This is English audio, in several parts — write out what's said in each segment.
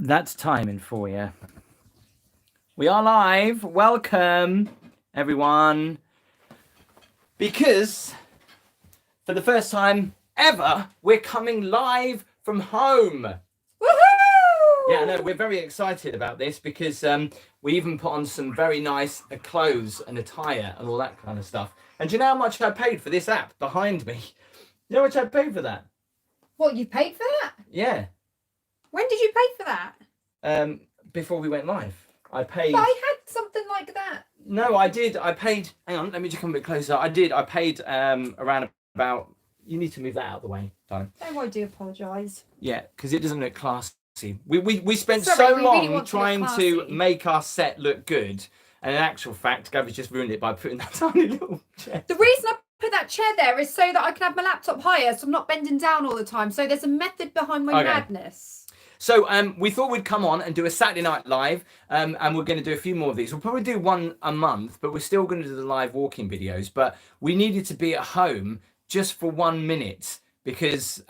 That's timing for you. We are live. Welcome, everyone. Because for the first time ever, we're coming live from home. Woohoo! Yeah, no, we're very excited about this because we even put on some very nice clothes and attire and all that kind of stuff. And do you know how much I paid for this app behind me? You know how much I paid for that? What, you paid for that? Yeah. When did you pay for that? Before we went live. I paid. But I had something like that. No, I did. I paid. Hang on, let me just come a bit closer. I did. I paid around about. You need to move that out of the way, darling. Oh, I do apologise. Yeah, because it doesn't look classy. We spent Sorry, so we long really want to look trying to classy. make our set look good, and in actual fact, Gabby's just ruined it by putting that tiny little chair. The reason I put that chair there is so that I can have my laptop higher, so I'm not bending down all the time. So there's a method behind my madness. So we thought we'd come on and do a Saturday Night Live, and we're going to do a few more of these. We'll probably do one a month, but we're still going to do the live walking videos. But we needed to be at home just for 1 minute because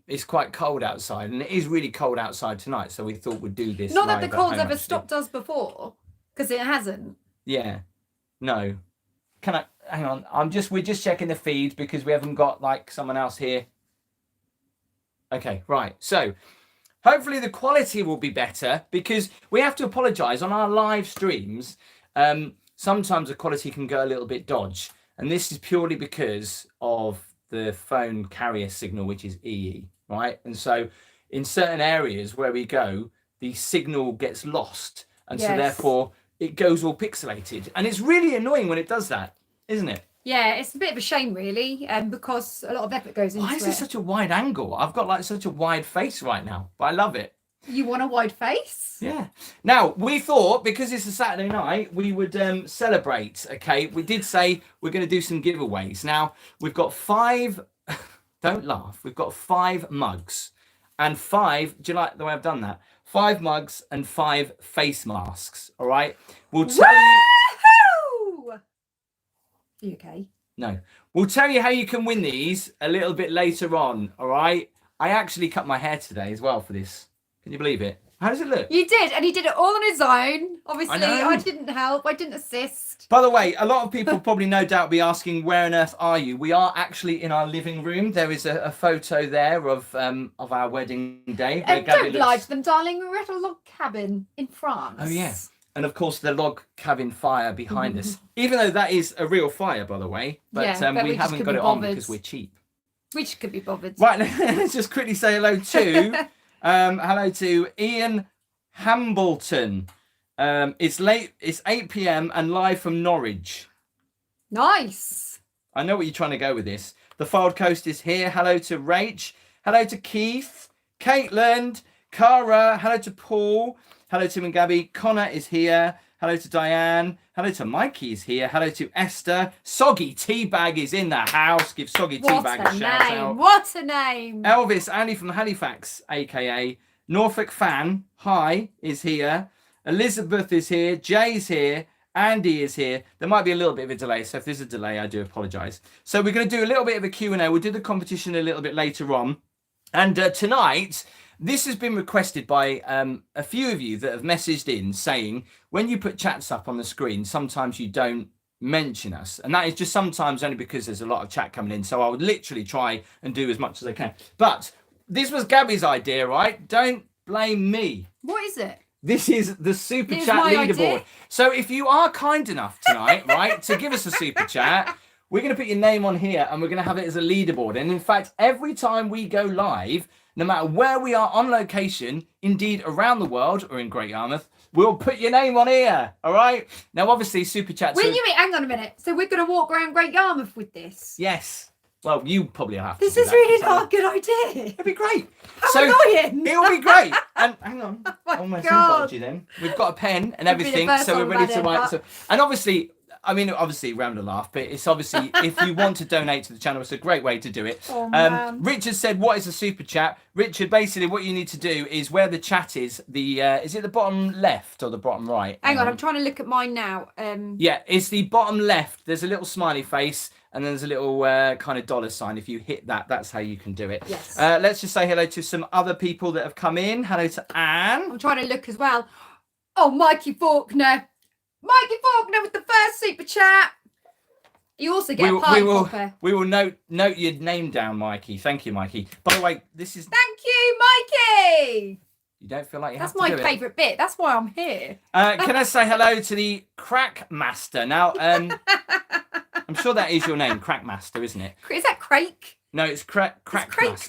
it's quite cold outside, and it is really cold outside tonight. So we thought we'd do this. Not that the live at cold's home, ever actually. stopped us before, because it hasn't. Yeah, no. Can I hang on? We're just checking the feed because we haven't got like someone else here. Okay, right. So hopefully the quality will be better because we have to apologise on our live streams. Sometimes the quality can go a little bit dodge, and this is purely because of the phone carrier signal, which is EE, right? And so in certain areas where we go, the signal gets lost, and so therefore it goes all pixelated, and it's really annoying when it does that, isn't it? Yeah, it's a bit of a shame, really, because a lot of effort goes into it. Why is there such a wide angle? I've got like such a wide face right now, but I love it. You want a wide face? Yeah. Now, we thought, because it's a Saturday night, we would celebrate, okay? We did say we're going to do some giveaways. Now, we've got 5, don't laugh, we've got 5 mugs and 5, do you like the way I've done that? 5 mugs and 5 face masks, all right? We'll tell you... Woohoo! Are you okay? No. We'll tell you how you can win these a little bit later on, all right? I actually cut my hair today as well for this. Can you believe it? How does it look? You did, and he did it all on his own. Obviously, know. I didn't help. I didn't assist. By the way, a lot of people probably no doubt be asking, where on earth are you? We are actually in our living room. There is a photo there of our wedding day. Where Gabby Don't lie to them, darling. We're at a log cabin in France. Oh, yeah. And of course, the log cabin fire behind us. Even though that is a real fire, by the way. But, Yeah, but we we just haven't couldn't got be it on bothered. because we're cheap. Which could be bothered. Right, let's just quickly say hello to hello to Ian Hambleton. It's late. It's 8 p.m. and live from Norwich. Nice. I know what you're trying to go with this. The Filed Coast is here. Hello to Rach. Hello to Keith. Caitlin. Cara. Hello to Paul. Hello to Tim and Gabby. Connor is here. Hello to Diane. Hello to Mikey is here. Hello to Esther. Soggy Teabag is in the house. Give Soggy Teabag a shout out. What a name. Elvis, Andy from Halifax, aka Norfolk Fan, hi, is here. Elizabeth is here. Jay's here. Andy is here. There might be a little bit of a delay, so if there's a delay, I do apologise. So we're going to do a little bit of a Q&A. We'll do the competition a little bit later on. And tonight, this has been requested by a few of you that have messaged in saying, when you put chats up on the screen, sometimes you don't mention us. And that is just sometimes only because there's a lot of chat coming in. So I would literally try and do as much as I can. But this was Gabby's idea, right? Don't blame me. What is it? This is the super It was chat my leaderboard. idea. So if you are kind enough tonight, right, to give us a super chat, we're going to put your name on here and we're going to have it as a leaderboard. And in fact, every time we go live, no matter where we are on location, indeed around the world or in Great Yarmouth, we'll put your name on here. All right. Now, obviously, super chats. When you mean, hang on a minute. So we're going to walk around Great Yarmouth with this? Yes. Well, you probably have to. This do is that, really so not a good idea. It'd be great. How annoying. It'll be great. And hang on. my Almost God. inboxed you then. We've got a pen and Could be the everything, first so we're one ready to about write. it, So, and obviously, I mean, obviously, round a laugh, but it's obviously, if you want to donate to the channel, it's a great way to do it. Oh, man. Richard said, what is a super chat? Richard, basically, what you need to do is where the chat is it the bottom left or the bottom right? Hang on, I'm trying to look at mine now. Yeah, it's the bottom left. There's a little smiley face. and then there's a little kind of dollar sign. If you hit that, that's how you can do it. Yes. Let's just say hello to some other people that have come in. Hello to Anne. I'm trying to look as well. Oh, Mikey Faulkner. Mikey Faulkner with the first super chat. You also get a pie popper. We will note your name down, Mikey. Thank you, Mikey. By the way, this is... Thank you, Mikey. You don't feel like you That's have to do my favourite bit. That's why I'm here. Can I say hello to the Crack Master? Now, I'm sure that is your name, Crack Master, isn't it? Is that Craig? No, it's Crack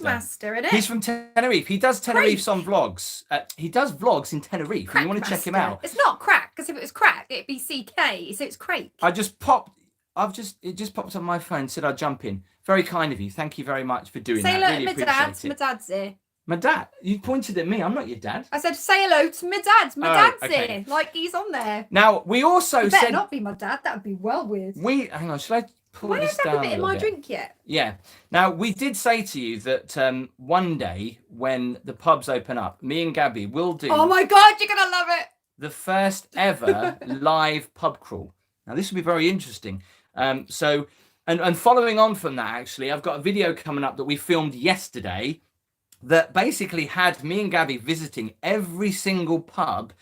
Master, isn't it? He's from Tenerife. He does Tenerife's on vlogs. He does vlogs in Tenerife. Crack you want to check him out? It's not Crack, because if it was Crack, it'd be CK. So it's Craig. It just popped on my phone. Said I'd jump in. Very kind of you. Thank you very much for doing Say that. hello Really to my dad. appreciate My it. dad's here. My dad. You pointed at me. I'm not your dad. I said say hello to my dad. My Oh, dad's okay. here. Like he's on there. Now we also Better said not be my dad. That would be well weird. hang on. Should I pull Why this don't I down have a bit in my drink yet? Yeah. Now, we did say to you that one day when the pubs open up, me and Gabby will do Oh my God, you're going to love it. the first ever live pub crawl. Now, this will be very interesting. And following on from that, actually, I've got a video coming up that we filmed yesterday that basically had me and Gabby visiting every single pub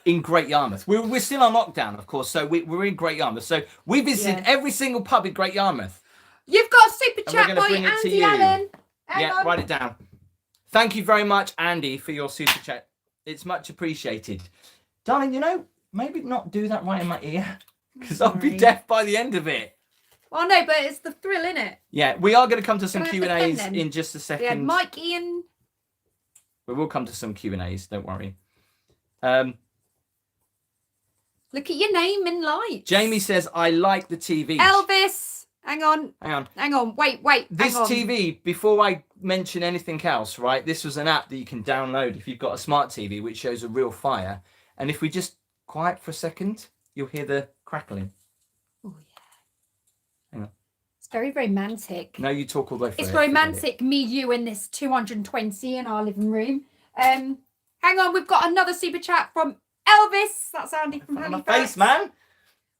in Great Yarmouth. We're still on lockdown, of course, so we're in Great Yarmouth. So we visited every single pub in Great Yarmouth. You've got a super And we're chat gonna by bring it to Andy you. Allen. Hang Yeah, on. write it down. Thank you very much, Andy, for your super chat. It's much appreciated. Darling, maybe not do that right in my ear, because I'll be Sorry. deaf by the end of it. Well, no, but it's the thrill, innit? Yeah, we are going to come to some Can I have the pen Q&As then? in just a We second. had Mike, Ian. We will come to some Q&As, don't worry. Look at your name in lights. Jamie says, I like the TV. Elvis. Hang on. Hang on. Wait. This hang on. TV, before I mention anything else, right? This was an app that you can download if you've got a smart TV, which shows a real fire. And if we just quiet for a second, you'll hear the crackling. Oh, yeah. Hang on. It's very romantic. No, you talk all the way through It's it, forget it. romantic, me, you, and this 220 in our living room. Hang on, we've got another super chat from Elvis. That's Andy from On my Halifax. face, man.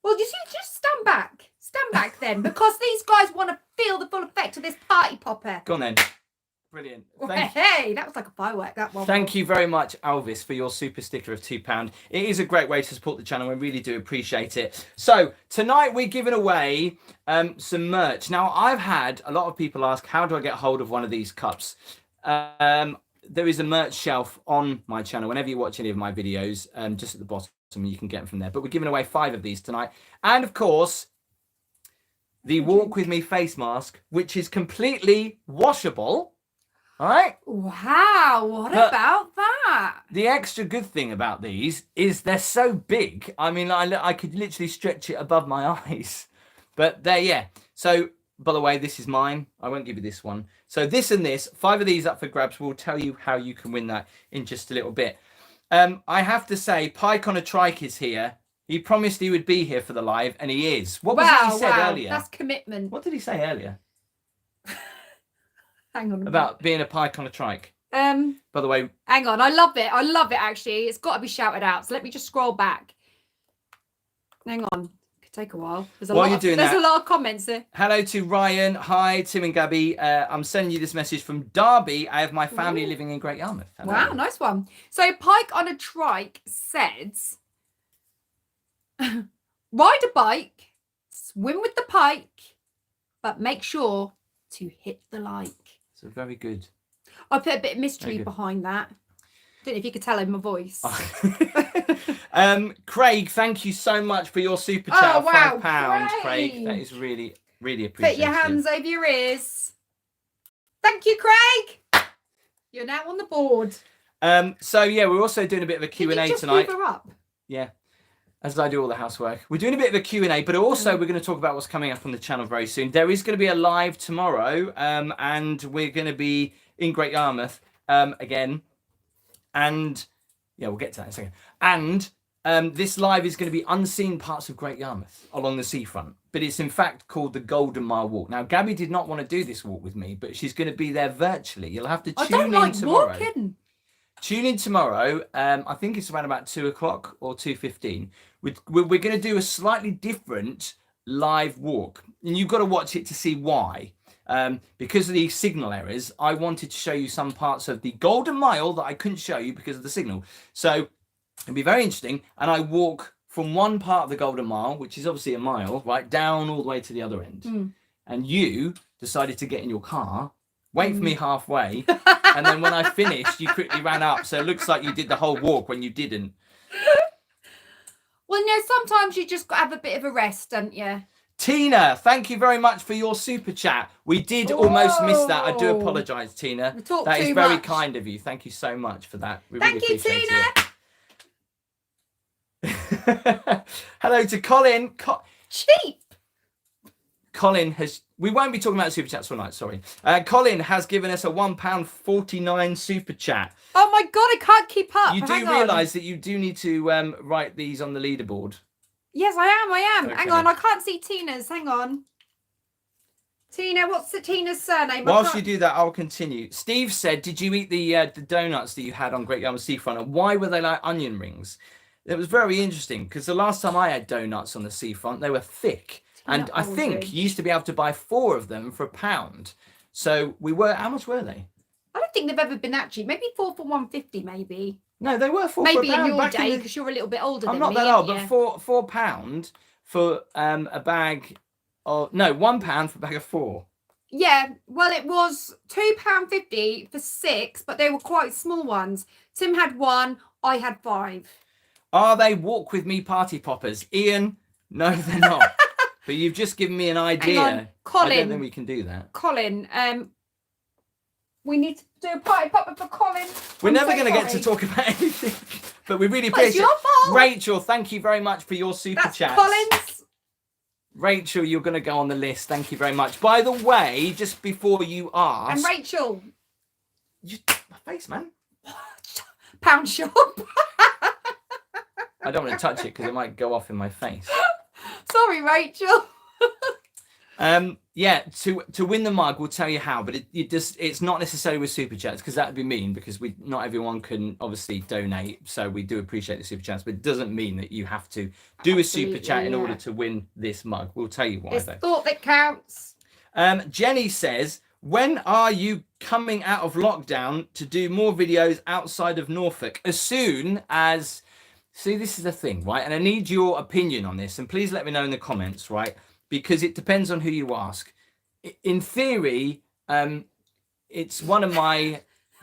Well, you see, just stand back. Stand back then, because these guys want to feel the full effect of this party popper. Go on then. Brilliant. Hey, that was like a firework, that one. Thank you very much, Elvis, for your super sticker of £2. It is a great way to support the channel. We really do appreciate it. So tonight we're giving away some merch. Now, I've had a lot of people ask, how do I get hold of one of these cups? There is a merch shelf on my channel. Whenever you watch any of my videos, just at the bottom, you can get them from there. But we're giving away 5 of these tonight. And of course, the Walk With Me face mask, which is completely washable. All right. Wow, what But about that? the extra good thing about these is they're so big. I mean, I could literally stretch it above my eyes. But there, yeah. So, by the way, this is mine. I won't give you this one. So this and this, 5 of these up for grabs. We'll tell you how you can win that in just a little bit. I have to say, Pike on a Trike is here. He promised he would be here for the live, and he is. What was it he said earlier? That's commitment. What did he say earlier? Hang on. About being a Pike on a Trike. By the way, Hang on. I love it. I love it, actually. It's got to be shouted out. So let me just scroll back. Hang on. Could take a while. There's a lot of comments there. hello to Ryan. Hi, Tim and Gabby. I'm sending you this message from Derby. I have my family living in Great Yarmouth. Hello. Wow, nice one. So Pike on a Trike says, ride a bike, swim with the pike, but make sure to hit the like. So very good. I put a bit of mystery behind that. Don't know if you could tell in my voice. Craig, thank you so much for your super chat of £5, Craig. That is really, really appreciated. Put your hands over your ears. Thank you, Craig. You're now on the board. So yeah, we're also doing a bit of a Q&A Can you just tonight. move her up? Yeah, as I do all the housework. We're doing a bit of a Q&A, but also we're going to talk about what's coming up on the channel very soon. There is going to be a live tomorrow, and we're going to be in Great Yarmouth again. And yeah, we'll get to that in a second. And this live is going to be unseen parts of Great Yarmouth along the seafront. But it's in fact called the Golden Mile Walk. Now, Gabby did not want to do this walk with me, but she's going to be there virtually. You'll have to tune in tomorrow. Walking. Tune in tomorrow. I think it's around about 2 o'clock or 2:15. We're going to do a slightly different live walk, and you've got to watch it to see why. Because of the signal errors, I wanted to show you some parts of the Golden Mile that I couldn't show you because of the signal. So it'd be very interesting. And I walk from one part of the Golden Mile, which is obviously a mile, right down all the way to the other end. And you decided to get in your car, wait for me halfway, and then when I finished, you quickly ran up. So it looks like you did the whole walk when you didn't. Well, no, sometimes you just got to have a bit of a rest, don't you? Tina, thank you very much for your super chat. We did almost miss that. I do apologise, Tina. That is very kind of you. Thank you so much for that. We Thank really you, Tina. It. Hello to Colin. Cheap. Colin has... We won't be talking about super chats all night, sorry. Colin has given us a £1.49 super chat. Oh my God, I can't keep up. You do realise that you do need to write these on the leaderboard. Yes, I am. Okay. Hang on, I can't see Tina's. Hang on. Tina, what's Tina's surname? Whilst you do that, I'll continue. Steve said, did you eat the donuts that you had on Great Yarmouth Seafront? And why were they like onion rings? It was very interesting because the last time I had donuts on the seafront, they were thick. And I think you used to be able to buy 4 of them for £1. So how much were they? I don't think they've ever been that cheap. Maybe 4 for £1.50, maybe. No, they were 4 maybe for £1. in your day, because you're a little bit older than me. I'm not that old, but £4 for a bag of... No, £1 for a bag of 4. Yeah, well, it was £2.50 for 6, but they were quite small ones. Tim had 1, I had 5. Are they walk with me party poppers? Ian, no, they're not. But you've just given me an idea. Hang on. Colin, I don't think we can do that. Colin, we need to do a party popper for Colin. We're never going to get to talk about anything, but we really appreciate it. It's your fault. Rachel, thank you very much for your super chat. Colin's. Rachel, you're going to go on the list. Thank you very much. By the way, just before you ask... And Rachel. My face, man. Pound shop. I don't want to touch it because it might go off in my face. Sorry, Rachel. Yeah, to win the mug, we'll tell you how, but it's not necessarily with super chats because that would be mean because not everyone can obviously donate, so we do appreciate the super chats, but it doesn't mean that you have to do a super chat in order to win this mug. We'll tell you why. It's thought that counts. Jenny says, when are you coming out of lockdown to do more videos outside of Norfolk? As soon as... See, this is the thing, right? And I need your opinion on this, and please let me know in the comments, right? Because it depends on who you ask. In theory, it's one of my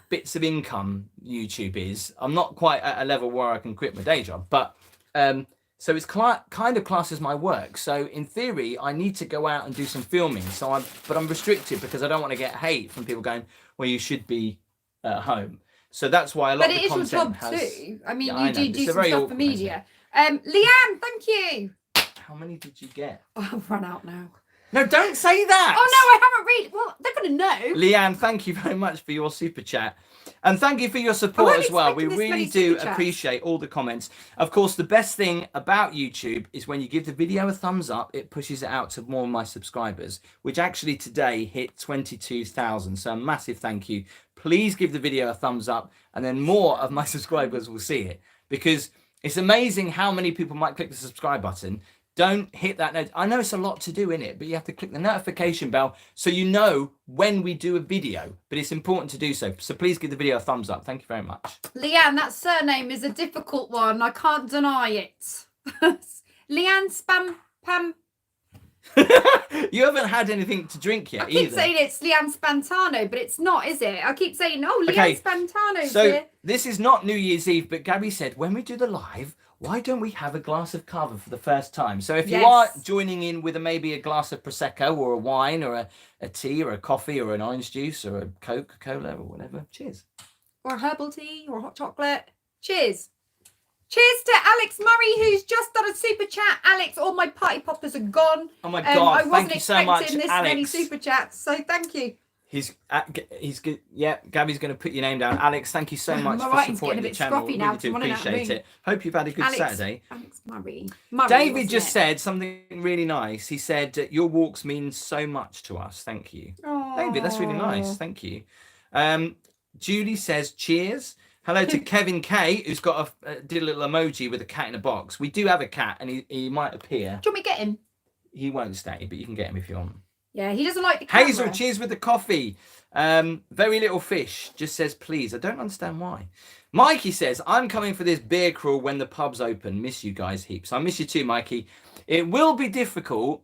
bits of income, YouTube is. I'm not quite at a level where I can quit my day job, but so it's kind of classed as my work. So in theory, I need to go out and do some filming. But I'm restricted because I don't want to get hate from people going, well, you should be at home. So that's why a lot of the content But it is your job too. I mean, you do some stuff for media. Leanne, thank you. How many did you get? Oh, I've run out now. No, don't say that. Oh, no, I haven't read. Well, they're going to know. Leanne, thank you very much for your super chat. And thank you for your support as well. We really do appreciate all the comments. Of course, the best thing about YouTube is when you give the video a thumbs up, it pushes it out to more of my subscribers, which actually today hit 22,000. So a massive thank you. Please give the video a thumbs up and then more of my subscribers will see it, because it's amazing how many people might click the subscribe button. Don't hit that note. I know it's a lot to do in it, but you have to click the notification bell so you know when we do a video. But it's important to do so. So please give the video a thumbs up. Thank you very much. Leanne, that surname is a difficult one. I can't deny it. Leanne Pam. You haven't had anything to drink yet either. I keep saying it's Leanne Spantano, but it's not, is it? I keep saying, oh, Leanne Spantano's here. This is not New Year's Eve, but Gabby said, when we do the live, why don't we have a glass of cava for the first time? So if you are joining in with maybe a glass of Prosecco or a wine or a tea or a coffee or an orange juice or a Coca-Cola or whatever, cheers. Or a herbal tea or a hot chocolate. Cheers. Cheers to Alex Murray, who's just done a super chat. Alex, all my party poppers are gone. Oh my God, thank you so much, I wasn't expecting this many super chats, so thank you. He's good. Yeah, Gabby's going to put your name down. Alex, thank you so much for supporting the channel. We really do appreciate it. Hope you've had a good Saturday. Alex Murray. David just said something really nice. He said, your walks mean so much to us. Thank you. Aww. David, that's really nice. Thank you. Julie says, cheers. Hello to Kevin K, who's got did a little emoji with a cat in a box. We do have a cat, and he might appear. Do you want me to get him? he won't stay, but you can get him if you want. Yeah, he doesn't like the camera. Hazel, cheers with the coffee. Very little fish just says please. I don't understand why. Mikey says, I'm coming for this beer crawl when the pub's open. Miss you guys heaps. I miss you too, Mikey. It will be difficult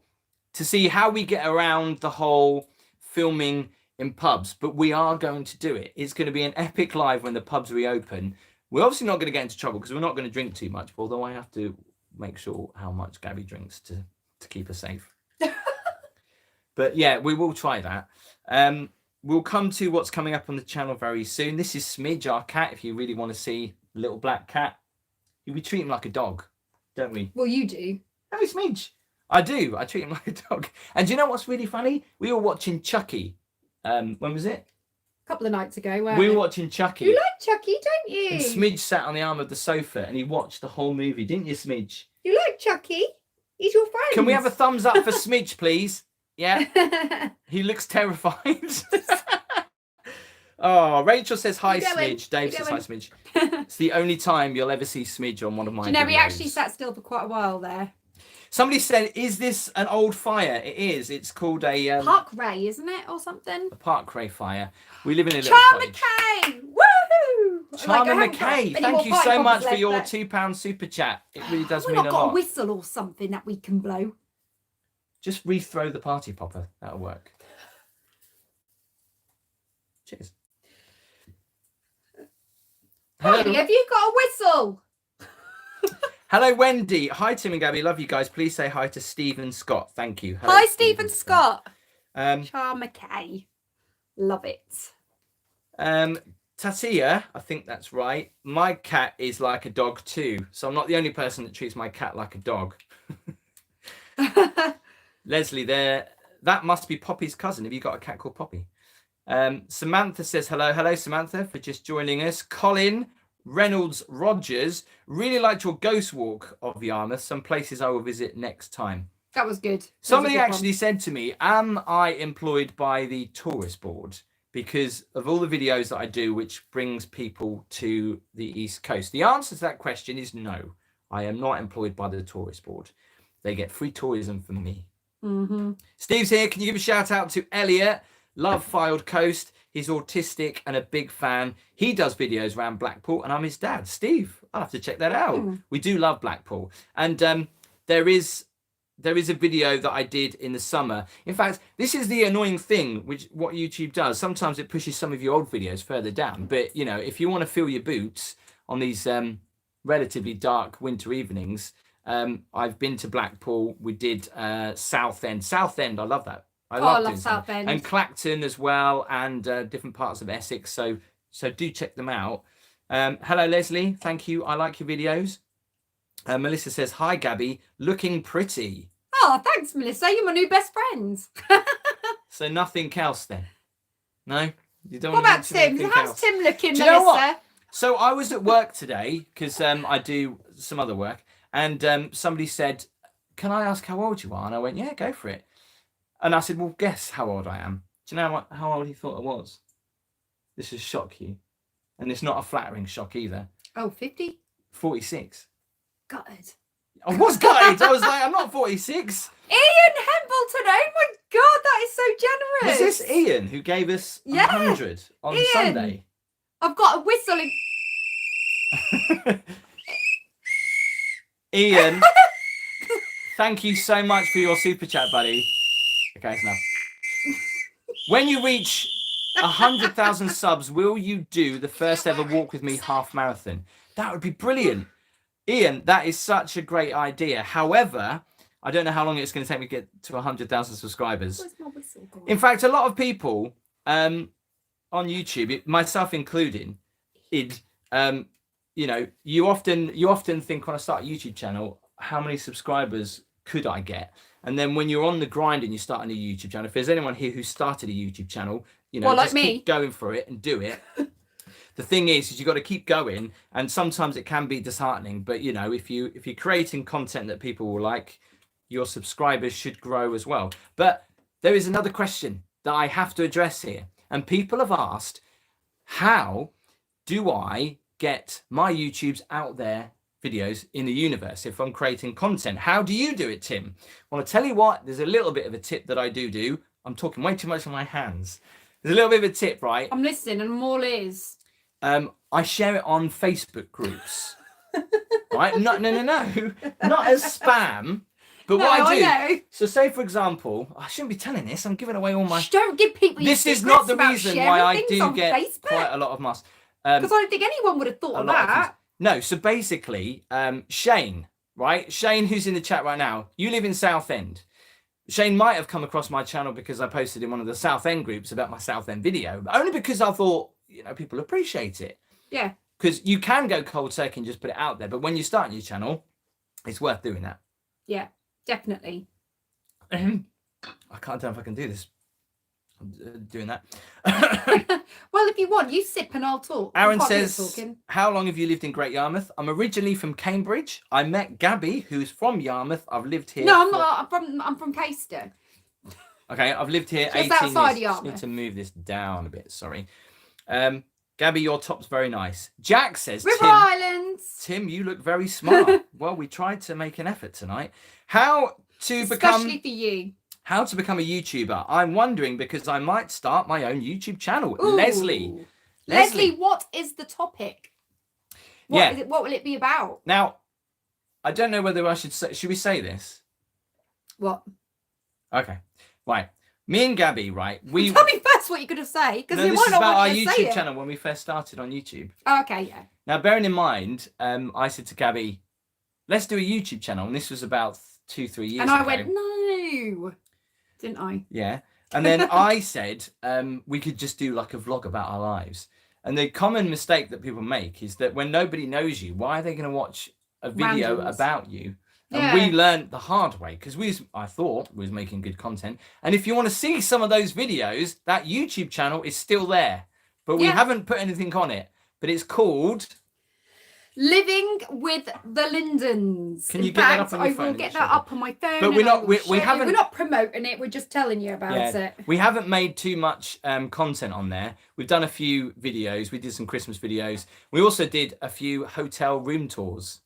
to see how we get around the whole filming in pubs, but we are going to do it. It's going to be an epic live when the pubs reopen. We're obviously not going to get into trouble because we're not going to drink too much, although I have to make sure how much Gabby drinks to keep her safe. But yeah, we will try that. We'll come to what's coming up on the channel very soon. This is Smidge, our cat. If you really want to see a little black cat, we treat him like a dog, don't we? Well, you do. Oh, Smidge. I do. I treat him like a dog. And do you know what's really funny? We were watching Chucky. When was it? A couple of nights ago. We were watching Chucky. You like Chucky, don't you? And Smidge sat on the arm of the sofa and he watched the whole movie, didn't you, Smidge? You like Chucky? He's your friend. Can we have a thumbs up for Smidge, please? Yeah. He looks terrified. Oh, Rachel says hi, Smidge. Dave says hi, Smidge. It's the only time you'll ever see Smidge on one of my videos. He actually sat still for quite a while there. Somebody said, is this an old fire? It is. It's called a... Park Ray, isn't it? Or something? A Park Ray fire. We live in a little Charmer cottage. McKay! Woohoo! Charmer McKay, thank you so much for your £2 super chat. It really does mean a lot. We've not got a whistle or something that we can blow. Just rethrow the party popper. That'll work. Cheers. Hello. Have you got a whistle? Hello, Wendy. Hi, Tim and Gabby. Love you guys. Please say hi to Stephen Scott. Thank you. Hello, hi, Stephen Scott. Charmer McKay. Love it. Tatia, I think that's right. My cat is like a dog too. So I'm not the only person that treats my cat like a dog. Leslie, that must be Poppy's cousin. Have you got a cat called Poppy? Samantha says hello. Hello, Samantha, for just joining us. Colin Reynolds Rogers, really liked your ghost walk of Yarmouth. Some places I will visit next time. That was good. Somebody actually said to me, am I employed by the tourist board? Because of all the videos that I do, which brings people to the East Coast. The answer to that question is no. I am not employed by the tourist board. They get free tourism from me. Mm-hmm. Steve's here. Can you give a shout out to Elliot? Love Fylde Coast. He's autistic and a big fan. He does videos around Blackpool, and I'm his dad. Steve, I'll have to check that out. We do love Blackpool. And there is a video that I did in the summer. In fact, this is the annoying thing, which what YouTube does. Sometimes it pushes some of your old videos further down. But, you know, if you want to fill your boots on these relatively dark winter evenings, I've been to Blackpool. We did Southend. Southend, I love that. I love Southend. And Clacton as well, and different parts of Essex. So do check them out. Hello, Leslie. Thank you. I like your videos. Melissa says, hi, Gabby. Looking pretty. Oh, thanks, Melissa. You're my new best friends. So nothing else then? No? You don't what about Tim? How's Tim looking, Melissa? You know what? So I was at work today because I do some other work. And somebody said, can I ask how old you are? And I went, yeah, go for it. And I said, well, guess how old I am. Do you know how old he thought I was? This will shock you. And it's not a flattering shock either. Oh, 50? 46. Gutted. I was gutted. I was like, I'm not 46. Ian Hambleton. Oh my God, that is so generous. Was this Ian who gave us 100 on Ian. Sunday? I've got a whistle in. Ian, thank you so much for your super chat, buddy. Okay, it's enough. When you reach 100,000 subs, will you do the first ever Walk With Me half marathon? That would be brilliant. Ian, that is such a great idea. However, I don't know how long it's going to take me to get to 100,000 subscribers. Where's my whistle gone? In fact, a lot of people on YouTube, myself included, you know, you often think when I start a YouTube channel, how many subscribers could I get? And then when you're on the grind and you start a new YouTube channel, if there's anyone here who started a YouTube channel, you know, just keep going for it and do it. The thing is you've got to keep going, and sometimes it can be disheartening. But you know, if you're creating content that people will like, your subscribers should grow as well. But there is another question that I have to address here, and people have asked, how do I get my YouTubes out there videos in the universe if I'm creating content. How do you do it, Tim? Well, I'll tell you what, there's a little bit of a tip that I do. I'm talking way too much on my hands. There's a little bit of a tip, right? I'm listening and I'm all ears. I share it on Facebook groups. Right? No, not as spam. But what I do, so say for example, I shouldn't be telling this. I'm giving away all my. Don't give people. This is not the reason why I do get Facebook. Quite a lot of mass. Because I don't think anyone would have thought of that. No, so basically, Shane, right? Shane, who's in the chat right now, you live in Southend. Shane might have come across my channel because I posted in one of the Southend groups about my Southend video, but only because I thought, people appreciate it. Yeah. Because you can go cold turkey and just put it out there, but when you start your channel, it's worth doing that. Yeah. Definitely. I can't tell if I can do this. I'm doing that. Well, if you want, you sip and I'll talk. Aaron says, how long have you lived in Great Yarmouth? I'm originally from Cambridge. I met Gabby, who's from Yarmouth. I've lived here. No, I'm not. I'm from Caister. Okay, I've lived here 18 outside years. Yarmouth. Just need to move this down a bit. Sorry. Gabby, your top's very nice. Jack says, River Islands. Tim, you look very smart. Well, we tried to make an effort tonight. Especially for you. How to become a YouTuber? I'm wondering because I might start my own YouTube channel. Ooh. Leslie, what is the topic? What will it be about? Now, I don't know whether I should say. Should we say this? What? Okay, right. Me and Gabby, right? Tell me first what you're going to say, because this is about our YouTube channel when we first started on YouTube. Oh, okay, yeah. Now, bearing in mind, I said to Gabby, "Let's do a YouTube channel," and this was about 2-3 years ago. And I went, no, didn't I? Yeah. And then I said we could just do like a vlog about our lives. And the common mistake that people make is that when nobody knows you, why are they going to watch a video about you? And we learned the hard way because I thought we was making good content. And if you want to see some of those videos, that YouTube channel is still there, but we haven't put anything on it. But it's called Living with the Lindens. Can you get that up on your phone? I will get that up on my phone. But we're not promoting it. We're just telling you about it. We haven't made too much content on there. We've done a few videos. We did some Christmas videos. We also did a few hotel room tours,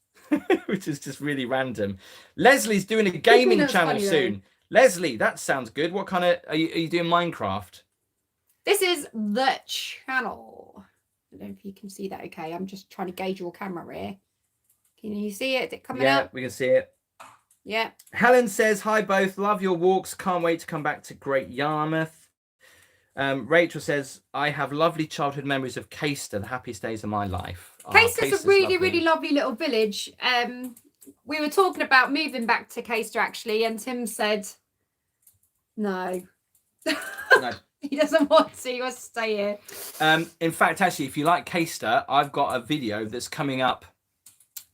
which is just really random. Leslie's doing a gaming channel soon. Leslie, that sounds good. What kind of are you doing? Minecraft? This is the channel. I don't know if you can see that. Okay, I'm just trying to gauge your camera here. Can you see it? Is it coming up? Yeah, we can see it. Yeah. Helen says, hi both, love your walks. Can't wait to come back to Great Yarmouth. Rachel says, I have lovely childhood memories of Caister, the happiest days of my life. Caister's a really lovely little village. We were talking about moving back to Caister actually, and Tim said, no. No. He doesn't want to. He wants to stay here. In fact, actually, if you like Caister, I've got a video that's coming up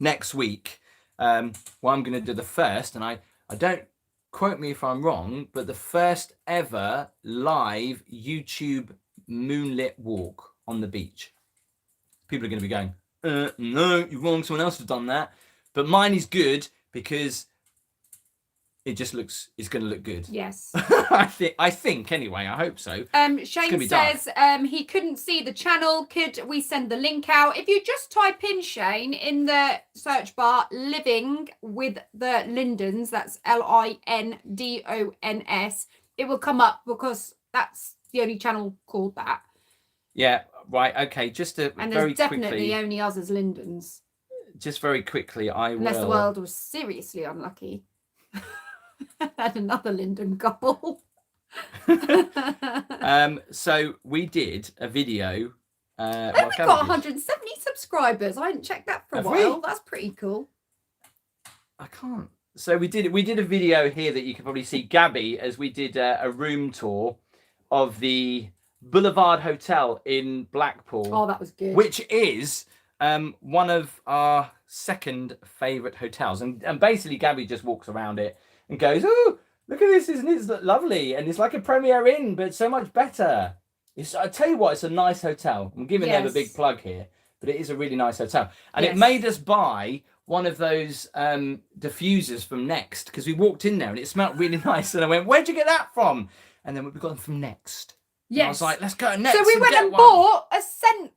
next week. Well, I'm going to do the first, and I don't quote me if I'm wrong, but the first ever live YouTube moonlit walk on the beach. People are going to be going, no, you're wrong. Someone else has done that. But mine is good because it just it's going to look good. Yes. I think anyway. I hope so. Shane says he couldn't see the channel. Could we send the link out? If you just type in Shane in the search bar, Living with the Lindens, that's Lindons, it will come up because that's the only channel called that. Yeah, right. Okay, just to and very there's definitely quickly, only us as Lindens. Just very quickly, Unless the world was seriously unlucky. Had another Linden couple. So we did a video. And we've got 170 subscribers. I hadn't checked that for a while. That's pretty cool. I can't. So we did a video here that you can probably see Gabby as we did a room tour of the Boulevard Hotel in Blackpool. Oh, that was good. Which is one of our second favourite hotels, and basically Gabby just walks around it and goes, oh, look at this, isn't it? It's lovely, and it's like a Premier Inn, but so much better. I tell you what, it's a nice hotel. I'm giving them a big plug here, but it is a really nice hotel, and it made us buy one of those diffusers from Next because we walked in there and it smelled really nice, and I went, where'd you get that from? And then we got them from Next. Yes. And I was like, let's go to Next. So we went and bought a scent,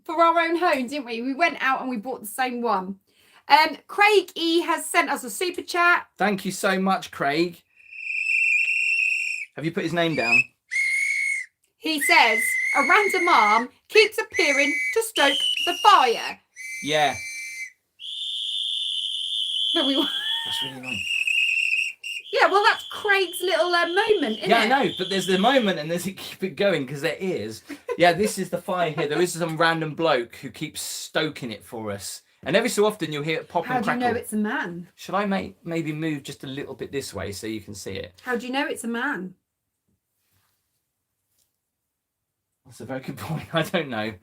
for our own home, didn't we? We went out and we bought the same one. Craig E has sent us a super chat. Thank you so much, Craig. Have you put his name down? He says a random arm keeps appearing to stoke the fire. Yeah, But we, that's really annoying. yeah, well, that's Craig's little moment, isn't Yeah, it? I know, but there's the moment and there's it keep it going because there is. Yeah, this is the fire here. There is some random bloke who keeps stoking it for us. And every so often you'll hear it pop How and do you crackle. know it's a man? Should I maybe move just a little bit this way so you can see it? How do you know it's a man? That's a very good point. I don't know.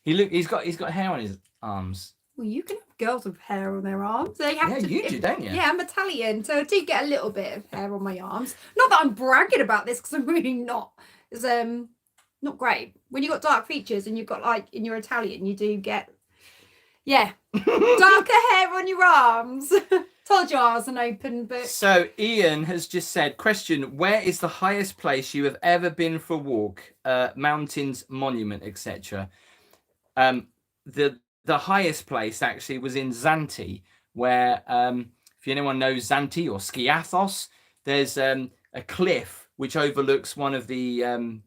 He's got hair on his arms. Well, you can have girls with hair on their arms. They have Yeah, to. you do, don't you? Yeah, I'm Italian, so I do get a little bit of hair on my arms. Not that I'm bragging about this, because I'm really not. It's not great. When you got dark features and you've got and you're Italian, you do get darker hair on your arms. Told you I was an open book. So Ian has just said, question, where is the highest place you have ever been for a walk? Mountains, monument, etc. The highest place actually was in Zante, where if anyone knows Zante or Skiathos, there's a cliff which overlooks one of the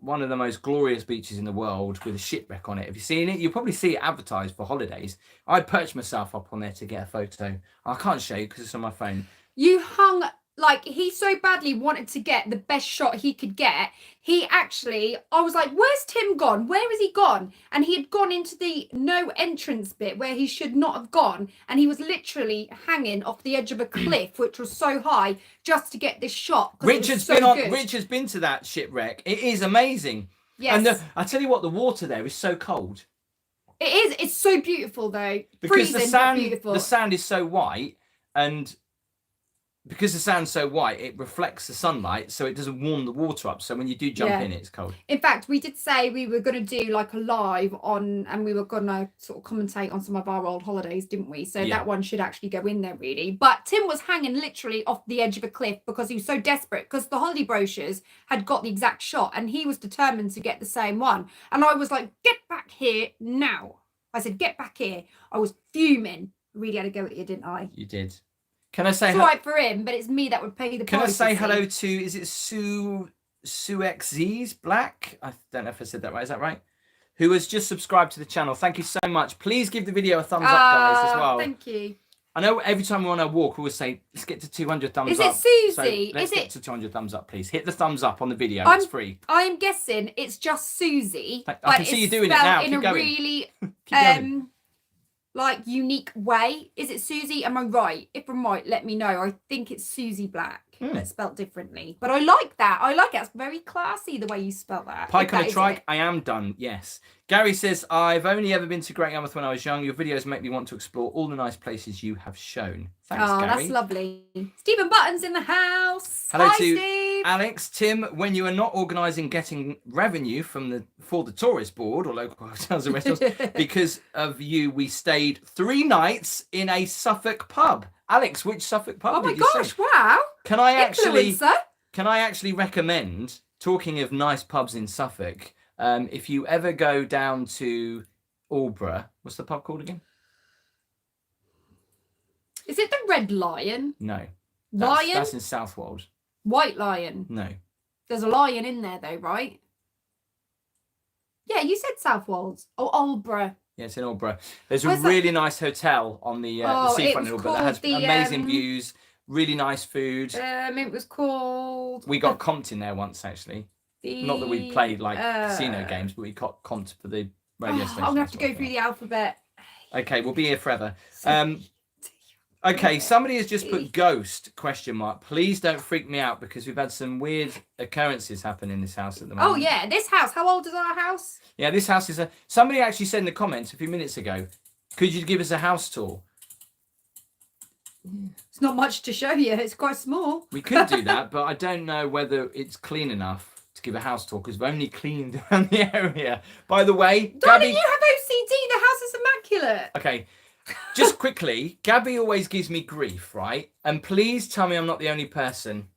most glorious beaches in the world with a shipwreck on it. Have you seen it? You'll probably see it advertised for holidays. I perched myself up on there to get a photo. I can't show you because it's on my phone. You hung, he so badly wanted to get the best shot he could get. I was like, where's Tim gone? Where has he gone? And he had gone into the no entrance bit where he should not have gone. And he was literally hanging off the edge of a cliff, which was so high, just to get this shot. Richard's been to that shipwreck. It is amazing. Yes. And I tell you what, the water there is so cold. It is. It's so beautiful, though. Because Freezing, but beautiful. the sand is so white, and because the sand's so white, it reflects the sunlight, so it doesn't warm the water up. So when you do jump in, it's cold. In fact, we did say we were going to do a live on, and we were going to sort of commentate on some of our old holidays, didn't we? So that one should actually go in there, really. But Tim was hanging literally off the edge of a cliff because he was so desperate, because the holiday brochures had got the exact shot and he was determined to get the same one. And I was like, get back here now. I said, get back here. I was fuming. Really had a go at you, didn't I? You did. Can I say it's all right for him, but it's me that would pay the price. Can I say hello to, is it Sue XZ's Black? I don't know if I said that right. Is that right? Who has just subscribed to the channel. Thank you so much. Please give the video a thumbs up, guys, as well. Thank you. I know every time we're on our walk, we always say, let's get to 200 thumbs up. Is it Susie? So let's get to 200 thumbs up, please. Hit the thumbs up on the video. It's free. I'm guessing it's just Susie. I can see you doing it now. In Keep a going. really Keep unique way. Is it Susie? Am I right? If I'm right, let me know. I think it's Susie Black, but spelled differently. But I like that. I like it. It's very classy the way you spell that. Pike on a trike. I am done. Yes. Gary says, I've only ever been to Great Yarmouth when I was young. Your videos make me want to explore all the nice places you have shown. Thanks, Gary. That's lovely. Stephen Button's in the house. Hello Hi, to Steve. Alex. Tim, when you are not organising getting revenue for the tourist board or local hotels and restaurants, because of you, we stayed 3 nights in a Suffolk pub. Alex, which Suffolk pub did you say? Oh my gosh, wow. Can I actually recommend, talking of nice pubs in Suffolk, if you ever go down to Aldborough, what's the pub called again? Is it the Red Lion? No. Lion? That's in Southwold. White Lion? No. There's a lion in there though, right? Yeah, you said Southwold. Oh, Aldborough. Yeah, it's in Aldborough. There's a really nice hotel on the seafront in Aldborough that has amazing views, really nice food. It was called... We got comped in there once, actually. Not that we played casino games, but we got comped for the radio station. I'm going to have to go through the alphabet. Okay, we'll be here forever. Okay, somebody has just put ghost, ? Please don't freak me out because we've had some weird occurrences happen in this house at the moment. Oh, yeah, this house. How old is our house? Yeah, this house is somebody actually said in the comments a few minutes ago, could you give us a house tour? It's not much to show you. It's quite small. We could do that, but I don't know whether it's clean enough to give a house tour because we've only cleaned around the area. By the way, Darling, you have OCD. The house is immaculate. Okay. Just quickly, Gabby always gives me grief, right? And please tell me I'm not the only person,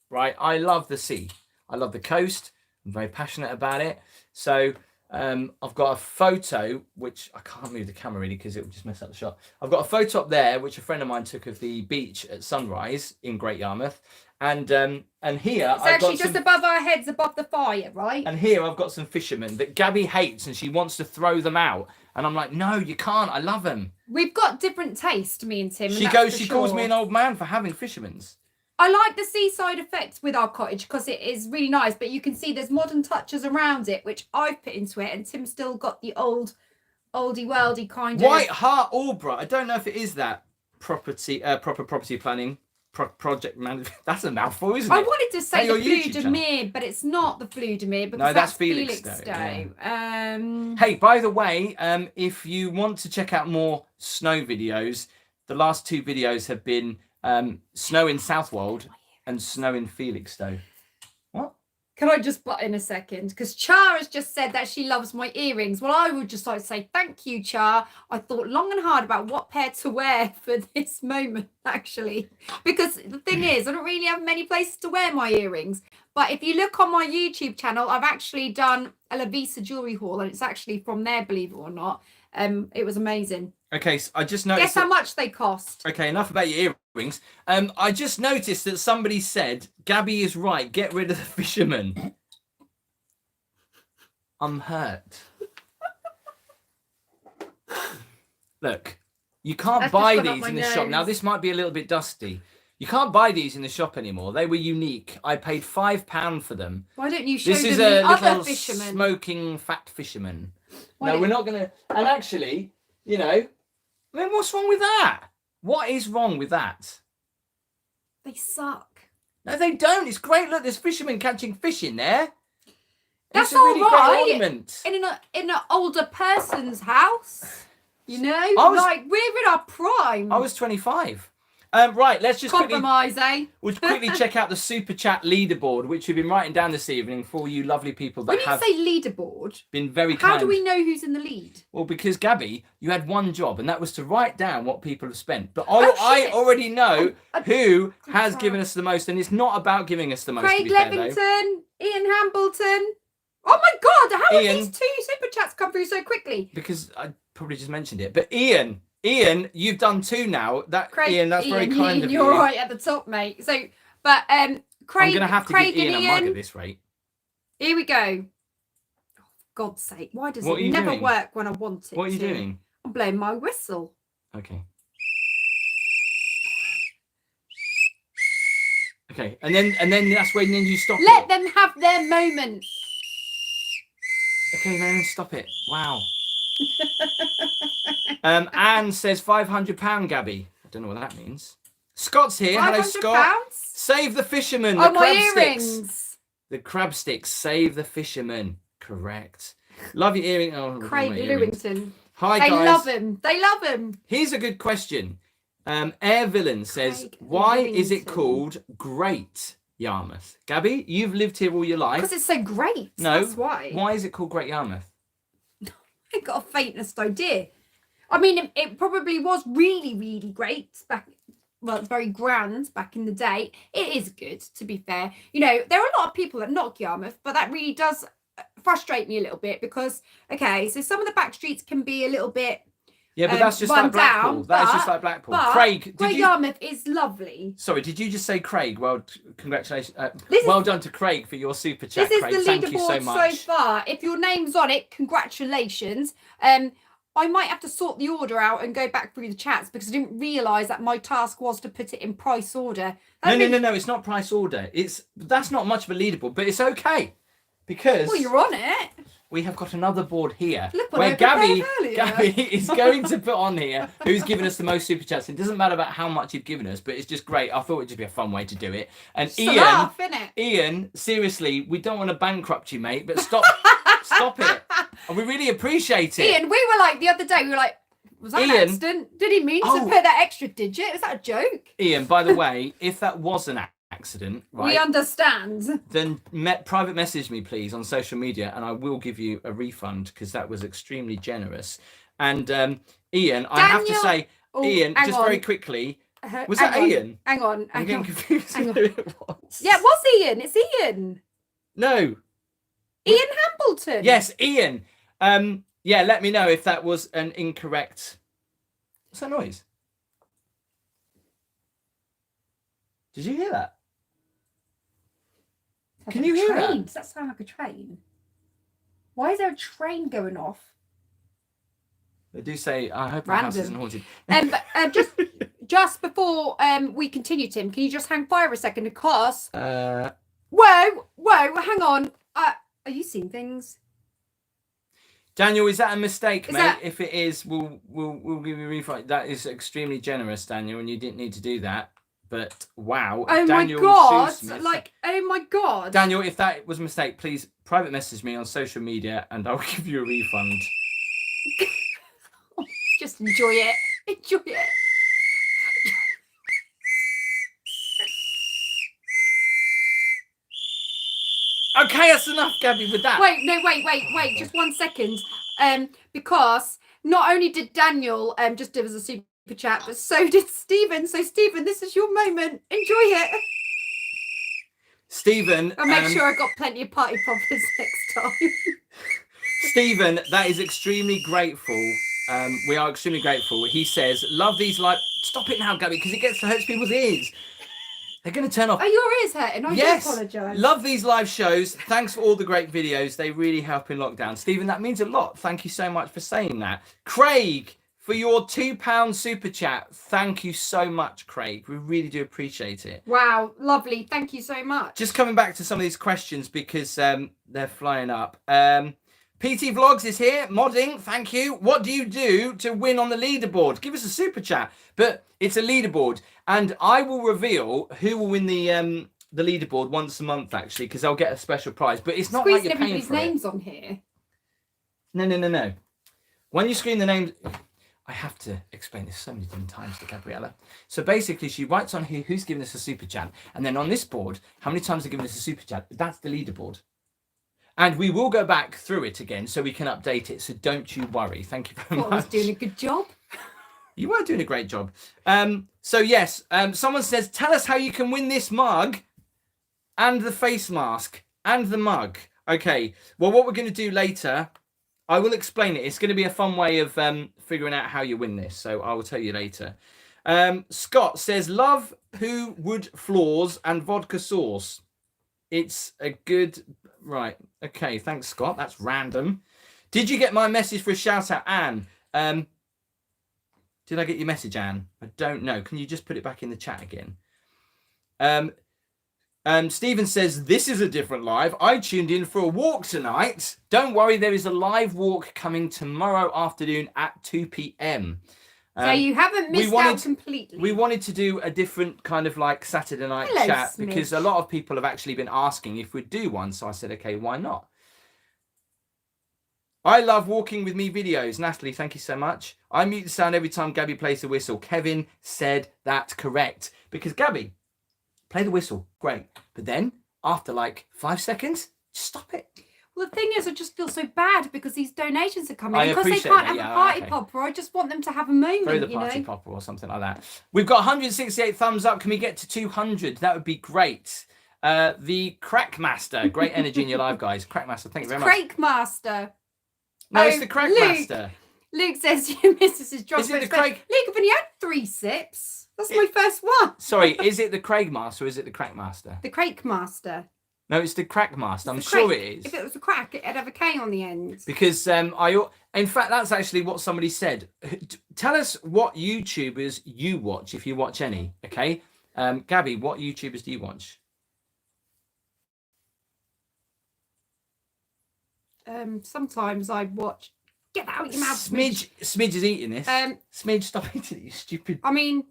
right? I love the sea. I love the coast. I'm very passionate about it. So I've got a photo, which I can't move the camera really because it will just mess up the shot. I've got a photo up there, which a friend of mine took of the beach at sunrise in Great Yarmouth. And here It's I've actually got just above our heads, above the fire, right? and here I've got some fishermen that Gabby hates and she wants to throw them out. And I'm like, no, you can't. I love them. We've got different taste, me and Tim. She calls me an old man for having fishermen's. I like the seaside effect with our cottage because it is really nice, but you can see there's modern touches around it, which I've put into it, and Tim's still got the oldie worldy kind of White Hart Alborough. I don't know if it is that proper property planning project management. That's a mouthful, isn't it? I wanted to say Hey, the your YouTube Flue de channel. Mer, but it's not the Flue de Mer because No, that's Felixstowe. Felixstowe, Hey, by the way, if you want to check out more snow videos, the last 2 videos have been snow in Southwold and snow in Felixstowe. What? Can I just butt in a second? Because Char has just said that she loves my earrings. Well, I would just like to say thank you, Char. I thought long and hard about what pair to wear for this moment, actually. Because the thing is, I don't really have many places to wear my earrings. But if you look on my YouTube channel, I've actually done a Lavisa jewelry haul, and it's actually from there, believe it or not. It was amazing. Okay, so I just noticed. Guess how much they cost? Okay, enough about your earrings. I just noticed that somebody said, Gabby is right, get rid of the fisherman. I'm hurt. Look, you can't That's buy just gone up these my in the shop. Now, nose. this might be a little bit dusty. You can't buy these in the shop anymore. They were unique. I paid £5 for them. Why don't you show This them is the a other little fishermen? smoking fat fisherman. Why No, don't- we're not going to... And actually, you know, I mean, what's wrong with that? What is wrong with that? They suck. No, they don't. It's great. Look, there's fishermen catching fish in there. That's it's a really all right. great ornament. In an older person's house, you know, like we're in our prime. I was 25. Right, let's just Compromise, eh? we'll quickly check out the Super Chat leaderboard, which we've been writing down this evening for you lovely people that When you have say leaderboard, been very kind. how do we know who's in the lead? Well, because Gabby, you had one job, and that was to write down what people have spent. But Oh, I shit. already know who has sorry. given us the most, and it's not about giving us the most. to Craig be fair, though. Levington, Ian Hambleton. Oh my God! How Ian. have these 2 super chats come through so quickly? Because I probably just mentioned it. But Ian, you've done 2 now. That Craig, Ian, that's very kind of you. You're right at the top, mate. So, but Craig, I'm going to have to Craig give Ian and a mug Ian. at this rate. Here we go. Oh, for God's sake, why does What are it you never doing? work when I want it? What are you to? doing? I'm blowing my whistle. Okay. Okay, and then that's when you stop Let it. them have their moment. Okay, then stop it. Wow. Anne says £500, Gabby. I don't know what that means. Scott's here. Hello, Scott. £500? Save the fisherman. Oh, The my crab sticks. earrings. The crab sticks. Save the fisherman. Correct. Love your earring. Oh, Craig my earrings. Lewington. Hi, They guys. love him. They love him. Here's a good question. Air Villain says, Craig why is it Lewington. called Great Yarmouth? Gabby, you've lived here all your life. Because it's so great. No. That's why. Why is it called Great Yarmouth? I got a faintest idea. I mean, it probably was really, really great back. Well, it's very grand back in the day. It is good, to be fair. You know, there are a lot of people that knock Yarmouth, but that really does frustrate me a little bit because, okay, so some of the back streets can be a little bit. Yeah, but that's just run like Blackpool. down, That is but- just like Blackpool. But Craig, Great did you? Yarmouth is lovely. Sorry, did you just say Craig? Well, congratulations. This is- Well done to Craig for your super chat, This is Craig. the Thank you so leaderboard much. so far. If your name's on it, congratulations. I might have to sort the order out and go back through the chats because I didn't realise that my task was to put it in price order. No, it's not price order. That's not much of a leaderboard, but it's okay because Well, you're on it. we have got another board here Look what where I prepared Gabby earlier. is going to put on here who's given us the most super chats. It doesn't matter about how much you've given us, but it's just great. I thought it'd just be a fun way to do it. And It's a laugh, innit? Ian, seriously, we don't want to bankrupt you, mate, but stop it. And we really appreciate it. Ian, we were like the other day, we were like, was that an Ian. accident? Did he mean to Oh. put that extra digit? Is that a joke? Ian, by the way, if that was an accident, right, We understand. then private message me, please, on social media, and I will give you a refund because that was extremely generous. And Ian, I have to Daniel- say, Oh, Ian, hang just on. very quickly, was Hang that on, Ian? Hang on. I'm Hang getting on. confused Hang with on. who it was. Yeah, it was Ian. It's Ian. No. Ian Hambleton. Yes, Ian. Yeah, let me know if that was an incorrect. What's that noise? Did you hear that? Can you hear that? Does that sound like a train? Why is there a train going off? They do say, I hope my house isn't haunted. Just before we continue, Tim, can you just hang fire a second? Because whoa, hang on. Are you seeing things? Daniel, is that a mistake, mate? If it is, we'll give you a refund. That is extremely generous, Daniel, and you didn't need to do that. But wow, oh Daniel my god! Shoesmith. Like, oh my god, Daniel, if that was a mistake, please private message me on social media, and I'll give you a refund. Just enjoy it. Enjoy it. Okay, that's enough, Gabby, with that. Wait. Just 1 second. Because not only did Daniel just give us a super chat, but so did Stephen. So Stephen, this is your moment. Enjoy it. Stephen, I'll make sure I got plenty of party poppers next time. Stephen, that is extremely grateful. We are extremely grateful. He says, love these live. Stop it now, Gabby, because it hurts people's ears. They're going to turn off. Are your ears hurting? I do apologise. Love these live shows. Thanks for all the great videos. They really help in lockdown. Stephen, that means a lot. Thank you so much for saying that. Craig, for your £2 super chat. Thank you so much, Craig. We really do appreciate it. Wow, lovely. Thank you so much. Just coming back to some of these questions because they're flying up. PT Vlogs is here. Modding, thank you. What do you do to win on the leaderboard? Give us a super chat. But it's a leaderboard. And I will reveal who will win the leaderboard once a month, actually, because I'll get a special prize. But it's not like you're paying for names it. on here. No. When you screen the names... I have to explain this so many different times to Gabriella. So basically, she writes on here who's given us a super chat. And then on this board, how many times they've given us a super chat. That's the leaderboard. And we will go back through it again so we can update it. So don't you worry. Thank you very much. I was doing a good job. You were doing a great job. So yes, someone says, tell us how you can win this mug and the face mask and the mug. Okay, well, what we're going to do later, I will explain it. It's going to be a fun way of figuring out how you win this. So I will tell you later. Scott says, love Who Would Floors and vodka sauce. It's a good... Right. Okay, thanks, Scott. That's random. Did you get my message for a shout out, Anne? Did I get your message, Anne? I don't know. Can you just put it back in the chat again? Stephen says, this is a different live. I tuned in for a walk tonight. Don't worry, there is a live walk coming tomorrow afternoon at 2 p.m. So you haven't missed out completely. We wanted to do a different kind of like Saturday night chat because a lot of people have actually been asking if we'd do one. So I said, okay, why not? I love walking with me videos. Natalie, thank you so much. I mute the sound every time Gabby plays the whistle. Kevin said that correct. Because Gabby, play the whistle. Great. But then after like 5 seconds, just stop it. Well, the thing is, I just feel so bad because these donations are coming because they can't have a party popper. I just want them to have a moment. Throw the party popper or something like that. We've got 168 thumbs up. Can we get to 200? That would be great. The Crackmaster, great energy in your live, guys. Crackmaster, thank you very much. Crackmaster. No, it's the Crackmaster. Luke says your missus is drunk. Is it the Craig? Luke, I've only had 3 sips. That's my first one. Sorry, is it the Craigmaster or is it the Crackmaster? The Crackmaster. No, it's the Crackmaster. I'm sure it is. If it was a crack, it'd have a K on the end. Because in fact, that's actually what somebody said. Tell us what YouTubers you watch, if you watch any. Okay, Gabby, what YouTubers do you watch? Sometimes I watch. Get that out of your mouth, Smidge is eating this. Smidge, stop eating it, you stupid. I mean,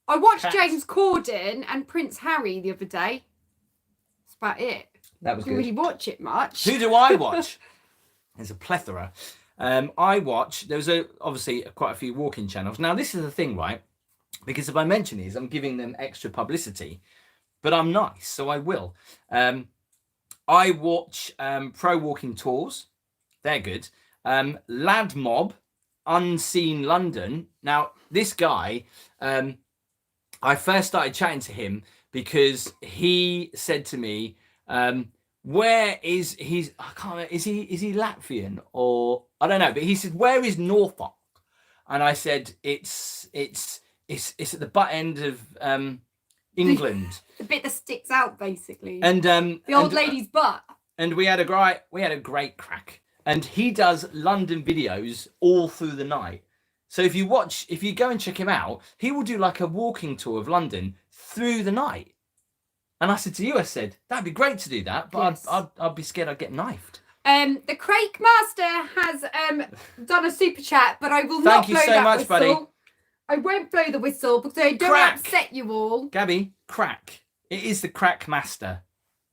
I watched James Corden and Prince Harry the other day. About it. That was good. Didn't really watch it much. Who do I watch? There's a plethora. I watch. There's obviously quite a few walking channels. Now this is the thing, right? Because if I mention these, I'm giving them extra publicity. But I'm nice, so I will. I watch Pro Walking Tours. They're good. Lad Mob, Unseen London. Now this guy, I first started chatting to him because he said to me, where is he's I can't remember, is he Latvian or I don't know, but he said, where is Norfolk? And I said, it's at the butt end of England. The bit that sticks out, basically. And the old lady's butt. And we had a great crack. And he does London videos all through the night. So if you go and check him out, he will do like a walking tour of London through the night. And I said to you, that'd be great to do that, but yes. I'd be scared I'd get knifed. The Craig Master has done a super chat, but I will not blow that whistle. Thank you so much, buddy. I won't blow the whistle because I don't want to upset you all. Gabby, crack. It is the Crack Master.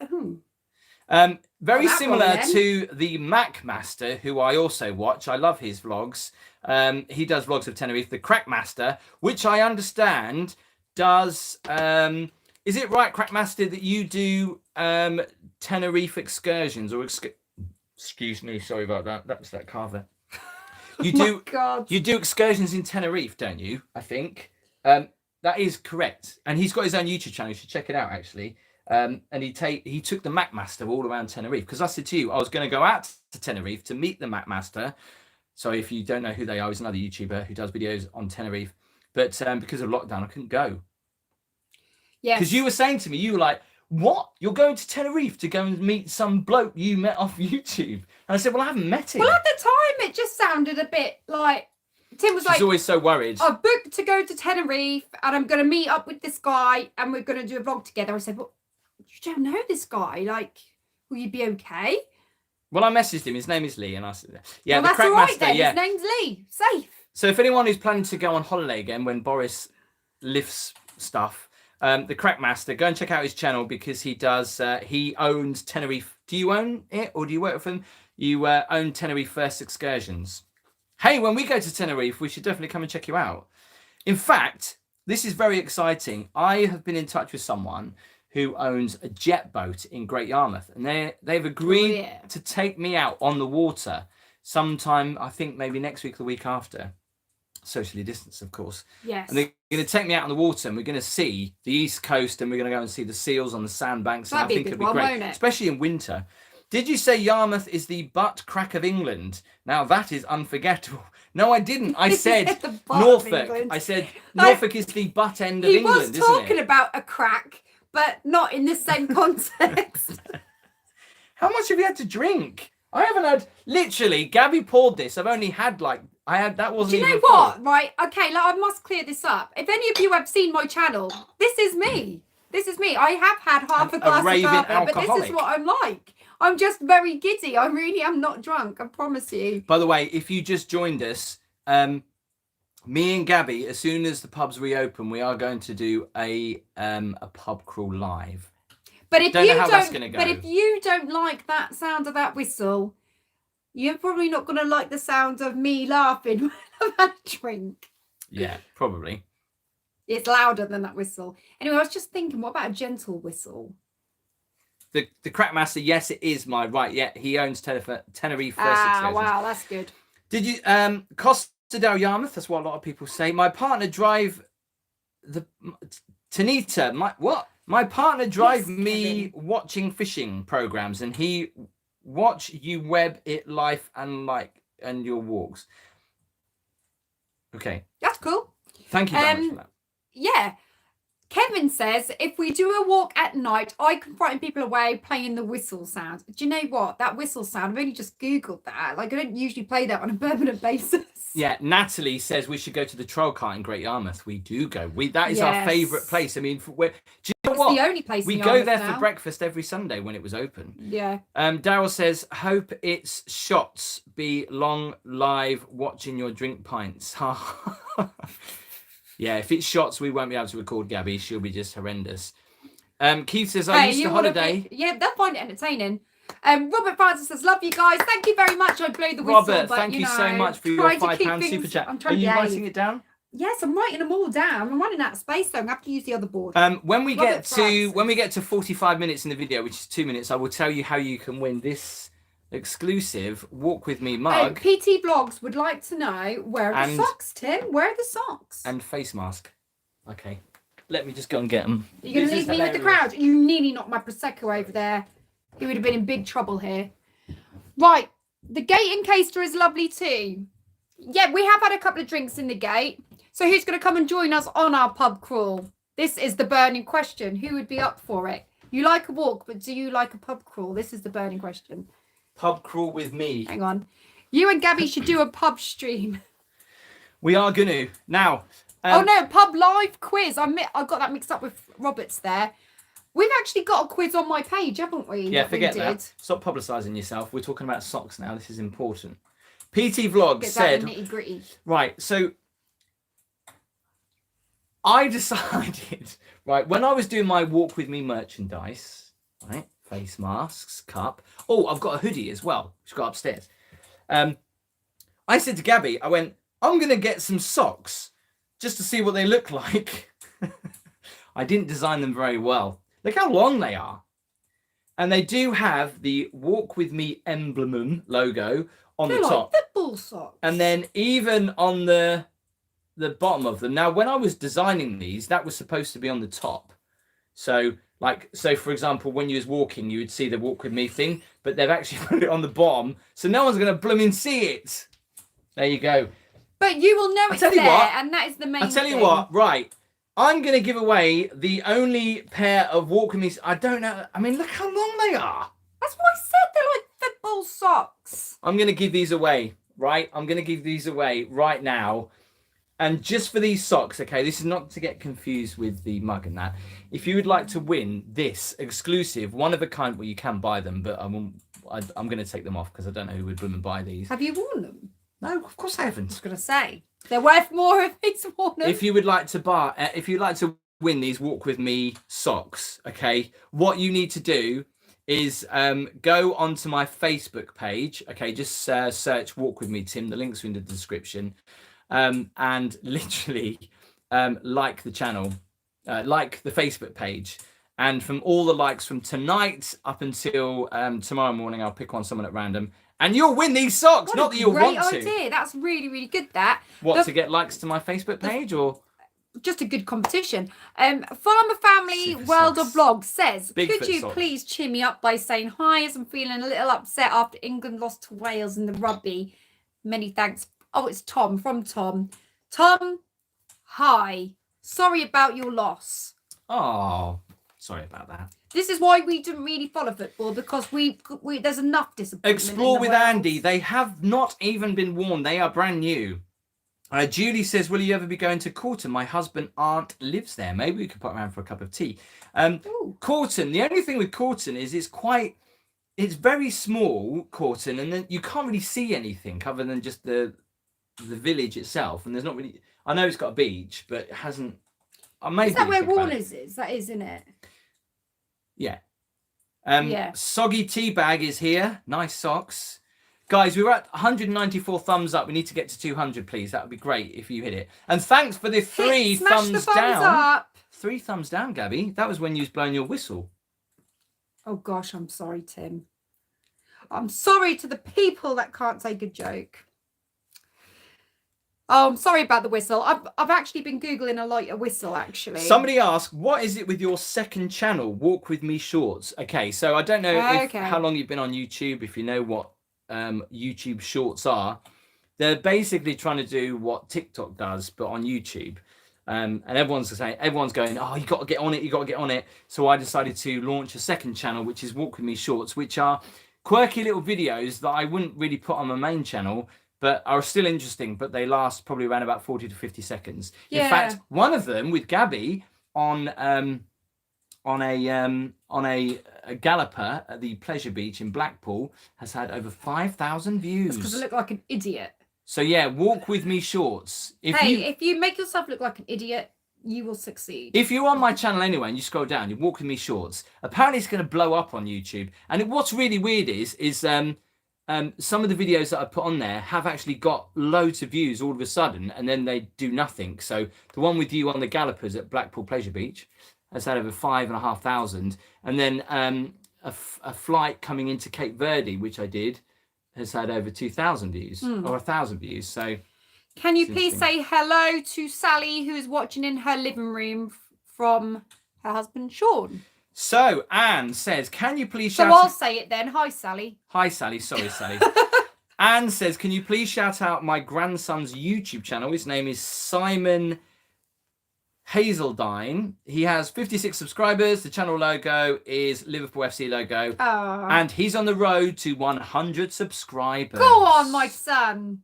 Oh. Very similar to the Mac Master, who I also watch. I love his vlogs. He does vlogs of Tenerife. The Crack Master, which I understand does... is it right, Crack Master, that you do Tenerife excursions or... Excuse me, sorry about that. That was that carver. You do you do excursions in Tenerife, don't you? I think that is correct. And he's got his own YouTube channel. You should check it out, actually. And he took the Mac Master all around Tenerife, because I said to you I was going to go out to Tenerife to meet the Mac Master. So if you don't know who they are, he's another YouTuber who does videos on Tenerife. But because of lockdown, I couldn't go. Yeah. Because you were saying to me, you were like, what? You're going to Tenerife to go and meet some bloke you met off YouTube? And I said, well, I haven't met him. Well, at the time, it just sounded a bit like... Tim was She's always so worried. I booked to go to Tenerife and I'm going to meet up with this guy and we're going to do a vlog together. I said, well, you don't know this guy. Like, will you be okay? Well, I messaged him. His name is Lee. And I said, yeah, well, the that's Crack all right Master, then. yeah. His name's Lee. Safe. So if anyone who's planning to go on holiday again when Boris lifts stuff, the Crack Master, go and check out his channel, because he does, he owns Tenerife. Do you own it or do you work for him? You own Tenerife First Excursions. Hey, when we go to Tenerife, we should definitely come and check you out. In fact, this is very exciting. I have been in touch with someone who owns a jet boat in Great Yarmouth, and they've agreed to take me out on the water sometime, I think maybe next week or the week after. Socially distanced, of course. Yes. And they're going to take me out on the water, and we're going to see the East Coast, and we're going to go and see the seals on the sandbanks. And I think it'll be great, especially in winter. Did you say Yarmouth is the butt crack of England? Now that is unforgettable. No, I didn't. I said Norfolk. I said Norfolk is the butt end of England, isn't it? He was talking about a crack, but not in the same context. How much have you had to drink? I haven't had, literally, Gabby poured this. I've only had that wasn't even. Do you know what? Full. Right, okay, I must clear this up. If any of you have seen my channel, this is me. This is me. I have had half a glass of cava, but this is what I'm like. I'm just very giddy. I really am not drunk, I promise you. By the way, if you just joined us, me and Gabby, as soon as the pubs reopen, we are going to do a pub crawl live. But if you don't like that sound of that whistle, you're probably not going to like the sound of me laughing when I've had a drink. Yeah, probably. It's louder than that whistle. Anyway, I was just thinking, what about a gentle whistle? The Crack Master, yes, it is my right. Yeah, he owns Tenerife First Excursions. Wow, that's good. Did you Costa del Yarmouth? That's what a lot of people say. My partner drive the Tanita. My partner drive me watching fishing programs, and he watch you web it life and your walks. Okay, that's cool. Thank you very much for that. Yeah. Kevin says, if we do a walk at night, I can frighten people away playing the whistle sound. Do you know what? That whistle sound, I've only just Googled that. I don't usually play that on a permanent basis. Yeah, Natalie says we should go to the Troll Cart in Great Yarmouth. We do go. That is our favourite place. I mean, do you know what? It's the only place we go there for breakfast every Sunday when it was open. Yeah. Daryl says, hope it's shots. Be long live watching your drink pints. Yeah, if it's shots, we won't be able to record Gabby. She'll be just horrendous. Keith says, I used to holiday. Yeah, they'll find it entertaining. Robert Francis says, love you guys. Thank you very much. I blow the whistle. Robert, thank you so much for your £5 super chat. Are you writing it down? Yes, I'm writing them all down. I'm running out of space though. I'm going to have to use the other board. When we get to 45 minutes in the video, which is 2 minutes, I will tell you how you can win this exclusive Walk With Me mug. PT Vlogs would like to know, where are the socks, Tim? Where are the socks? And face mask. Okay. Let me just go and get them. You're going to leave me with the crowd? You nearly knocked my Prosecco over there. He would have been in big trouble here. Right. The gate in Caister is lovely too. Yeah, we have had a couple of drinks in the gate. So who's going to come and join us on our pub crawl? This is the burning question. Who would be up for it? You like a walk, but do you like a pub crawl? This is the burning question. Pub crawl with me. Hang on. You and Gabby should do a pub stream. We are going to. Now. Oh no, pub live quiz. I got that mixed up with Roberts there. We've actually got a quiz on my page, haven't we? Yeah, forget that. Stop publicising yourself. We're talking about socks now. This is important. PT Vlog said... nitty-gritty. Right, so... I decided... Right, when I was doing my Walk With Me merchandise, right, face masks, cup... Oh, I've got a hoodie as well, which I've got upstairs. I said to Gabby, I went, I'm going to get some socks just to see what they look like. I didn't design them very well. Look how long they are. And they do have the Walk With Me emblem logo on the top. Like football socks. And then even on the bottom of them. Now, when I was designing these, that was supposed to be on the top. So, for example, when you was walking, you would see the Walk With Me thing, but they've actually put it on the bottom. So no one's going to blooming see it. There you go. But you will know it's there, and that is the main thing. I'll tell you what, right. I'm going to give away the only pair of Walk With Me. I don't know. I mean, look how long they are. That's what I said. They're like football socks. I'm going to give these away, right? I'm going to give these away right now. And just for these socks, okay, this is not to get confused with the mug and that. If you would like to win this exclusive, one of a kind, well, you can buy them, but I'm going to take them off because I don't know who would bloom and buy these. Have you worn them? No, of course I haven't. I was going to say. They're worth more if it's worn them. If you would like to buy, if you'd like to win these Walk With Me socks, okay, what you need to do is go onto my Facebook page, okay, just search Walk With Me Tim, the links are in the description, and literally like the channel, like the Facebook page. And from all the likes from tonight up until tomorrow morning, I'll pick on someone at random. And you'll win these socks, not that you'll want to. Great idea. That's really, really good, that. To get likes to my Facebook page, or? Just a good competition. Farmer Family World of Vlogs says, could you please cheer me up by saying hi, as I'm feeling a little upset after England lost to Wales in the rugby. Many thanks. Oh, it's Tom, from Tom. Tom, hi. Sorry about your loss. Oh, sorry about that. This is why we didn't really follow football, because we there's enough disappointment. Explore with Andy. They have not even been worn. They are brand new. Julie says, will you ever be going to Corton? My husband aunt lives there. Maybe we could pop around for a cup of tea. Corton, the only thing with Corton is it's very small, Corton, and then you can't really see anything other than just the village itself. And there's not really, I know it's got a beach, but it hasn't. Is that where Warner's is? That is, isn't it? Yeah. Soggy Teabag is here. Nice socks. Guys, we're at 194 thumbs up. We need to get to 200, please. That would be great if you hit it. And thanks for the thumbs down. Up. 3 thumbs down, Gabby. That was when you was blowing your whistle. Oh, gosh, I'm sorry, Tim. I'm sorry to the people that can't take a joke. Oh, I'm sorry about the whistle. I've actually been Googling a whistle, actually. Somebody asked, what is it with your second channel, Walk With Me Shorts? Okay, so I don't know how long you've been on YouTube, if you know what YouTube Shorts are. They're basically trying to do what TikTok does, but on YouTube. And everyone's going, oh, you got to get on it, you got to get on it. So I decided to launch a second channel, which is Walk With Me Shorts, which are quirky little videos that I wouldn't really put on my main channel, but are still interesting, but they last probably around about 40 to 50 seconds. Yeah. In fact, one of them with Gabby on a galloper at the Pleasure Beach in Blackpool has had over 5,000 views. Because I look like an idiot. So yeah, Walk With Me Shorts. If you make yourself look like an idiot, you will succeed. If you're on my channel anyway and you scroll down, you Walk With Me Shorts. Apparently it's going to blow up on YouTube. And what's really weird is some of the videos that I put on there have actually got loads of views all of a sudden, and then they do nothing. So the one with you on the gallopers at Blackpool Pleasure Beach has had over 5,500, and then a flight coming into Cape Verde, which I did, has had over 2,000 views or 1,000 views. So can you please say hello to Sally, who is watching in her living room from her husband Sean? So Anne says, can you please So shout I'll say it then. Hi, Sally. Hi, Sally. Sorry, Sally. Anne says, can you please shout out my grandson's YouTube channel? His name is Simon Hazeldine. He has 56 subscribers. The channel logo is Liverpool FC logo. Oh. And he's on the road to 100 subscribers. Go on, my son.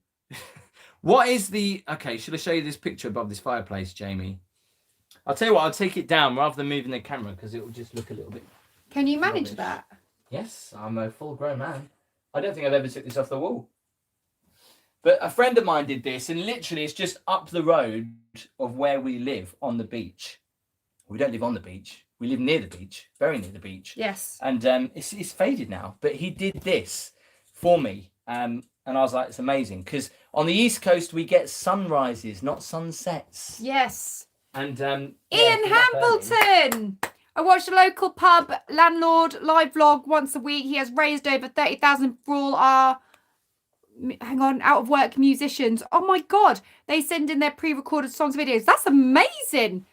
What is the... Okay, should I show you this picture above this fireplace, Jamie? I'll tell you what, I'll take it down rather than moving the camera because it will just look a little bit... Can you manage rubbish. that? Yes, I'm a full-grown man. I don't think I've ever took this off the wall. But a friend of mine did this, and literally it's just up the road of where we live on the beach. We don't live on the beach. We live near the beach, very near the beach. Yes. And it's faded now. But he did this for me. And I was like, it's amazing. Because on the East Coast, we get sunrises, not sunsets. Yes. And Ian Hambleton. I watch the local pub landlord live vlog once a week. He has raised over 30,000 for all our out of work musicians. Oh my god, they send in their pre-recorded songs videos. That's amazing.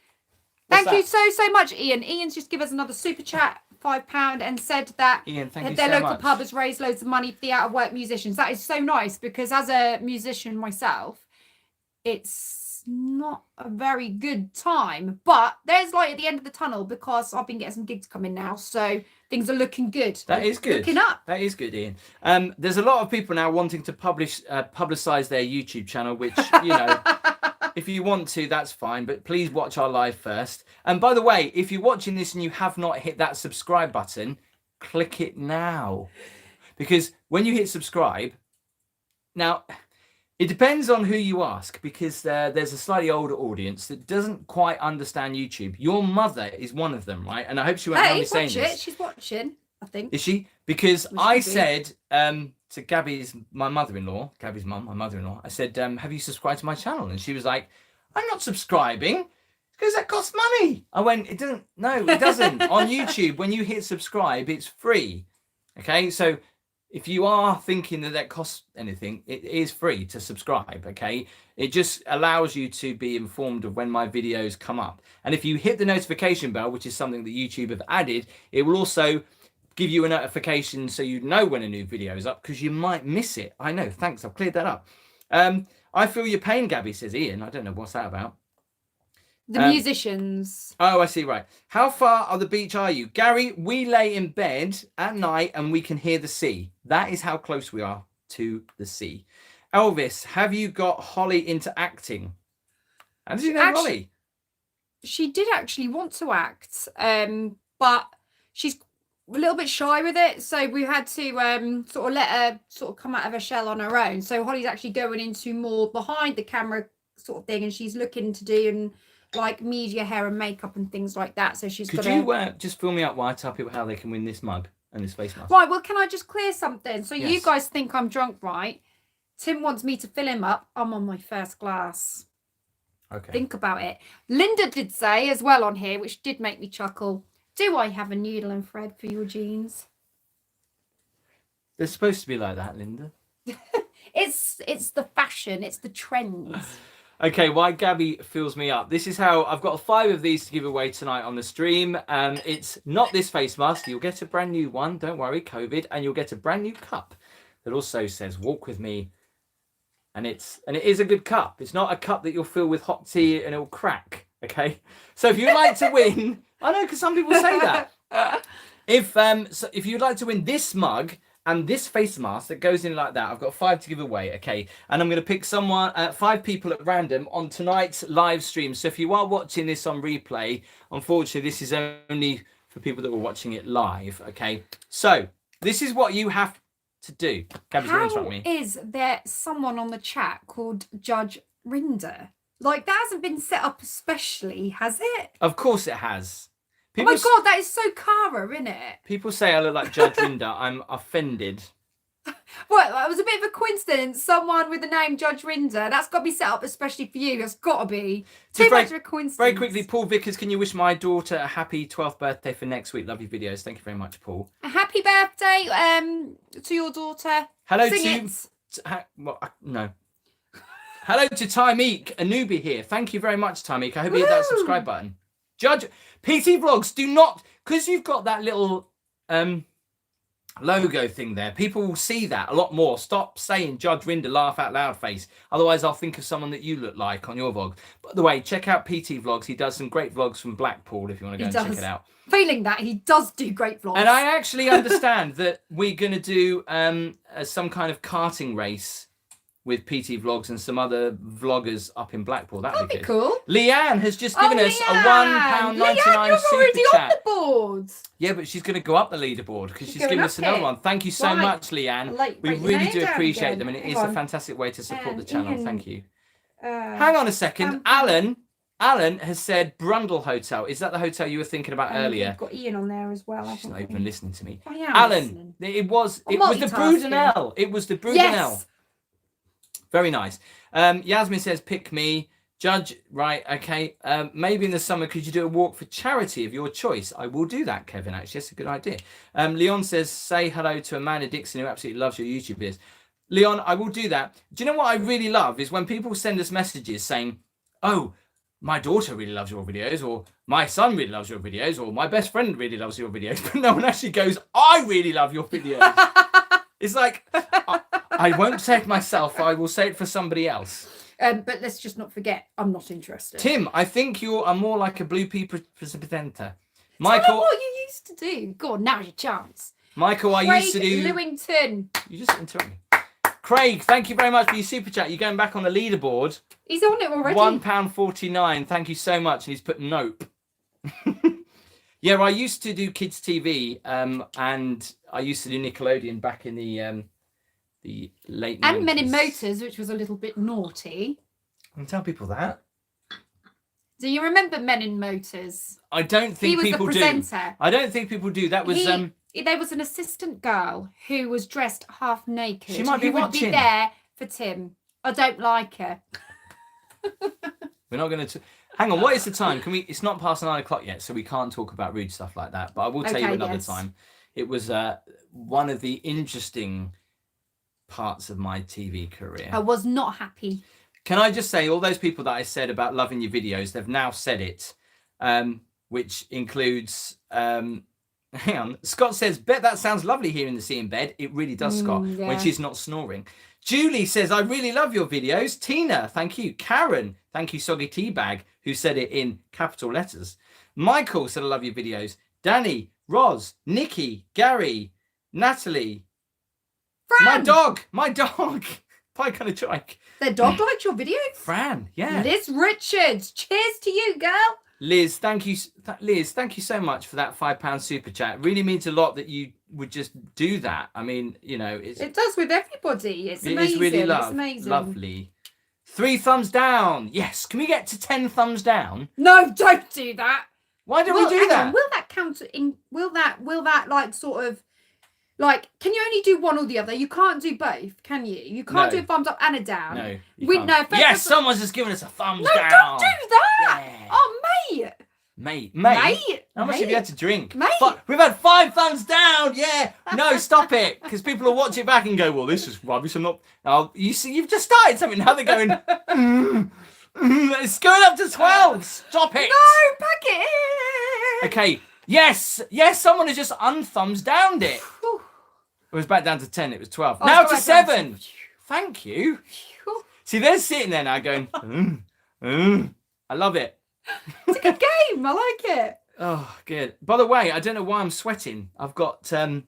Thank you so much, Ian. Ian's just give us another super chat, £5, and said that Ian, thank you their so local much. pub has raised loads of money for the out of work musicians. That is so nice because as a musician myself, it's not a very good time, but there's light at the end of the tunnel because I've been getting some gigs coming now, so things are looking good. That is good. Looking up. That is good, Ian. There's a lot of people now wanting to publicize their YouTube channel, which, you know, if you want to, that's fine, but please watch our live first. And by the way, if you're watching this and you have not hit that subscribe button, click it now. Because when you hit subscribe, now... It depends on who you ask, because there's a slightly older audience that doesn't quite understand YouTube. Your mother is one of them, right? And I hope she won't mind me saying this. She's watching, I think. Is she? Because Well, I she could said to Gabby's, my mother-in-law, Gabby's mum, my mother-in-law, I said, have you subscribed to my channel? And she was like, I'm not subscribing because that costs money. I went, it doesn't. No, it doesn't. On YouTube, when you hit subscribe, it's free. Okay, so... If you are thinking that costs anything, it is free to subscribe, okay? It just allows you to be informed of when my videos come up. And if you hit the notification bell, which is something that YouTube have added, it will also give you a notification so you know when a new video is up because you might miss it. I know, thanks, I've cleared that up. I feel your pain, Gabby, says Ian. I don't know what's that about. The musicians. Oh, I see, right. How far on the beach are you? Gary, we lay in bed at night and we can hear the sea. That is how close we are to the sea. Elvis, have you got Holly into acting? How did you know Holly? She did actually want to act, but she's a little bit shy with it. So we had to sort of let her sort of come out of her shell on her own. So Holly's actually going into more behind the camera sort of thing, and she's looking to do like media, hair and makeup and things like that. So she's Could you just fill me up while I tell people how they can win this mug and this face mask? Right, well, can I just clear something? So Yes. you guys think I'm drunk, right? Tim wants me to fill him up. I'm on my first glass. Okay. Think about it. Linda did say as well on here, which did make me chuckle, do I have a needle and thread for your jeans? They're supposed to be like that, Linda. It's the fashion, it's the trends. Okay, why Gabby fills me up. This is how I've got 5 of these to give away tonight on the stream. It's not this face mask. You'll get a brand new one. Don't worry, COVID. And you'll get a brand new cup that also says walk with me. And it is a good cup. It's not a cup that you'll fill with hot tea and it'll crack. Okay. So if you'd like to win, I know, because some people say that. If you'd like to win this mug and this face mask that goes in like that, I've got 5 to give away, okay? And I'm going to pick 5 people at random on tonight's live stream. So if you are watching this on replay, unfortunately, this is only for people that were watching it live, okay? So this is what you have to do. Gabby's going to interrupt me. Is there someone on the chat called Judge Rinder? Like, that hasn't been set up especially, has it? Of course it has. Oh my God, that is so Cara, isn't it? People say I look like Judge Rinder. I'm offended. Well, it was a bit of a coincidence. Someone with the name Judge Rinder. That's got to be set up especially for you. That's got to be. Too much of a coincidence. Very quickly, Paul Vickers, can you wish my daughter a happy 12th birthday for next week? Love your videos. Thank you very much, Paul. A happy birthday to your daughter. Hello Sing to... No. Hello to Tymeek, a newbie here. Thank you very much, Tymeek. I hope you hit that subscribe button. Judge PT Vlogs, do not, because you've got that little logo thing there, people will see that a lot more. Stop saying Judge Rinder laugh out loud face. Otherwise, I'll think of someone that you look like on your vlog. By the way, check out PT Vlogs. He does some great vlogs from Blackpool if you want to go and check it out. Failing that, he does do great vlogs. And I actually understand that we're going to do some kind of karting race with PT Vlogs and some other vloggers up in Blackpool. That'd be good. Cool. Leanne has just given us a £1.99 Leanne, you're super already chat. on the board. Yeah, but she's going to go up the leaderboard because she's given us another one. Thank you so Right. much, Leanne. We really do appreciate them, and it is a fantastic way to support the channel. Thank you. Hang on a second. Alan has said Brundle Hotel. Is that the hotel you were thinking about earlier? You've got Ian on there as well. She's not even listening to me. I am Alan, listening. it was the multitasking. Brudenell. It was the Brudenell. Yes. Very nice. Yasmin says, pick me. Judge, right, okay. Maybe in the summer, could you do a walk for charity of your choice? I will do that, Kevin, actually. That's a good idea. Leon says, say hello to Amanda Dixon, who absolutely loves your YouTube videos. Leon, I will do that. Do you know what I really love is when people send us messages saying, oh, my daughter really loves your videos, or my son really loves your videos, or my best friend really loves your videos, but no one actually goes, I really love your videos. It's like, I won't say it myself, I will say it for somebody else. But let's just not forget, I'm not interested. Tim, I think you are more like a Blue Pea presenter. Michael, tell me what you used to do. Go on, now's your chance. Michael, I used to do... Lewington. You just interrupt me. Craig, thank you very much for your super chat. You're going back on the leaderboard. He's on it already. £1.49. Thank you so much. And he's put nope. Yeah, I used to do kids TV, and I used to do Nickelodeon back in the late 90s. And Men in Motors, which was a little bit naughty. Don't tell people that. Do you remember Men in Motors? I don't think people do. He was the presenter. I don't think people do. That was there was an assistant girl who was dressed half naked. She might be watching. Would be there for Tim. I don't like her. We're not going to... Hang on, what is the time? Can we? It's not past 9 o'clock yet, so we can't talk about rude stuff like that. But I will tell you another time. It was one of the interesting parts of my TV career. I was not happy. Can I just say, all those people that I said about loving your videos, they've now said it, which includes... hang on. Scott says, bet that sounds lovely here in the sea in bed. It really does, Scott, yeah. when she's not snoring. Julie says, I really love your videos. Tina, thank you. Karen, thank you, Soggy Teabag, who said it in capital letters. Michael said, I love your videos. Danny, Roz, Nikki, Gary, Natalie. Fran. My dog. Pie kind of trike. Their dog liked your videos? Fran, yeah. Liz Richards, cheers to you, girl. Liz, thank you. Liz, thank you so much for that £5 super chat. It really means a lot that you would just do that. I mean, you know, it does with everybody. It's amazing. It is really it's amazing. Lovely. 3 thumbs down. Yes. Can we get to 10 thumbs down? No, don't do that. Why don't we do that? Will that count in? Will that like sort of like? Can you only do one or the other? You can't do both, can you? You can't do a thumbs up and a down. No. Yes, someone's just given us a thumbs down. No, don't do that. Yeah. Oh, mate. How much have you had to drink? Mate. We've had 5 thumbs down. Yeah. No, stop it. Because people will watch it back and go, well, this is rubbish. I'm not. Oh, you see, you've just started something. Now they're going, it's going up to 12. Stop it. No, pack it. Okay. Yes. Someone has just unthumbs downed it. It was back down to 10. It was 12. Oh, now to 7. Thank you. See, they're sitting there now going, I love it. It's a good game. I like it. Oh, good. By the way, I don't know why I'm sweating. I've got a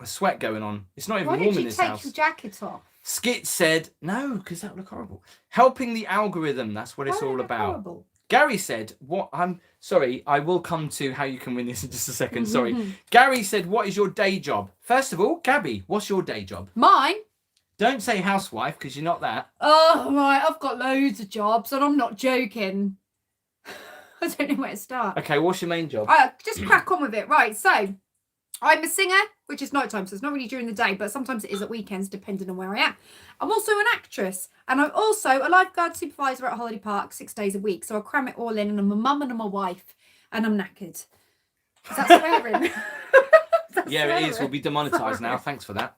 sweat going on. It's not even warm in this house. Why did you take your jacket off? Skit said, no, because that would look horrible. Helping the algorithm. That's what it's all about. Horrible? Gary said, what? I'm sorry. I will come to how you can win this in just a second. Sorry. Gary said, what is your day job? First of all, Gabby, what's your day job? Mine? Don't say housewife, because you're not that. Oh, right. I've got loads of jobs, and I'm not joking. I don't know where to start. Okay, what's your main job? Just crack on with it. Right, so I'm a singer, which is nighttime, so it's not really during the day, but sometimes it is at weekends, depending on where I am. I'm also an actress, and I'm also a lifeguard supervisor at Holiday Park 6 days a week, so I cram it all in, and I'm a mum and I'm a wife, and I'm knackered. Is that swearing? Yeah, it is. We'll be demonetised now. Thanks for that.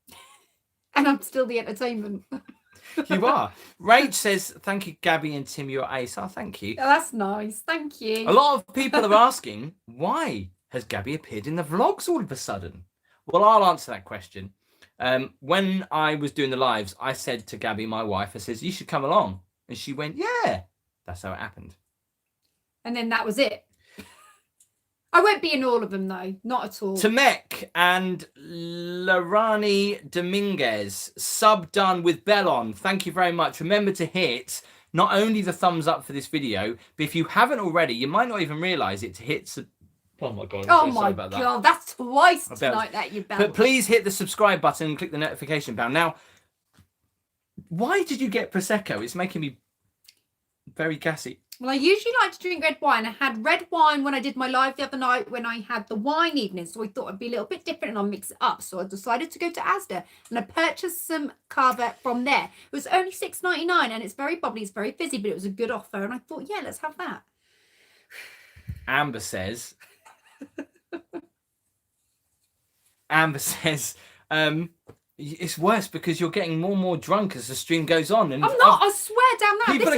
And I'm still the entertainment. You are. Rach says, thank you, Gabby and Tim, you're ace. Oh, thank you. Oh, that's nice. Thank you. A lot of people are asking, why has Gabby appeared in the vlogs all of a sudden? Well, I'll answer that question. When I was doing the lives, I said to Gabby, my wife, I says, you should come along. And she went, yeah. That's how it happened. And then that was it. I won't be in all of them, though. Not at all. Tamek and Larani Dominguez, sub done with bell on. Thank you very much. Remember to hit not only the thumbs up for this video, but if you haven't already, you might not even realize it, to hit... Oh my God. Oh my God, that's twice tonight that you belched. But please hit the subscribe button and click the notification bell. Now, why did you get Prosecco? It's making me very gassy. Well, I usually like to drink red wine. I had red wine when I did my live the other night when I had the wine evening. So I thought it'd be a little bit different and I'll mix it up. So I decided to go to Asda and I purchased some cava from there. It was only $6.99 and it's very bubbly, it's very fizzy, but it was a good offer. And I thought, yeah, let's have that. Amber says, it's worse because you're getting more and more drunk as the stream goes on. And I'm not, I swear down that. People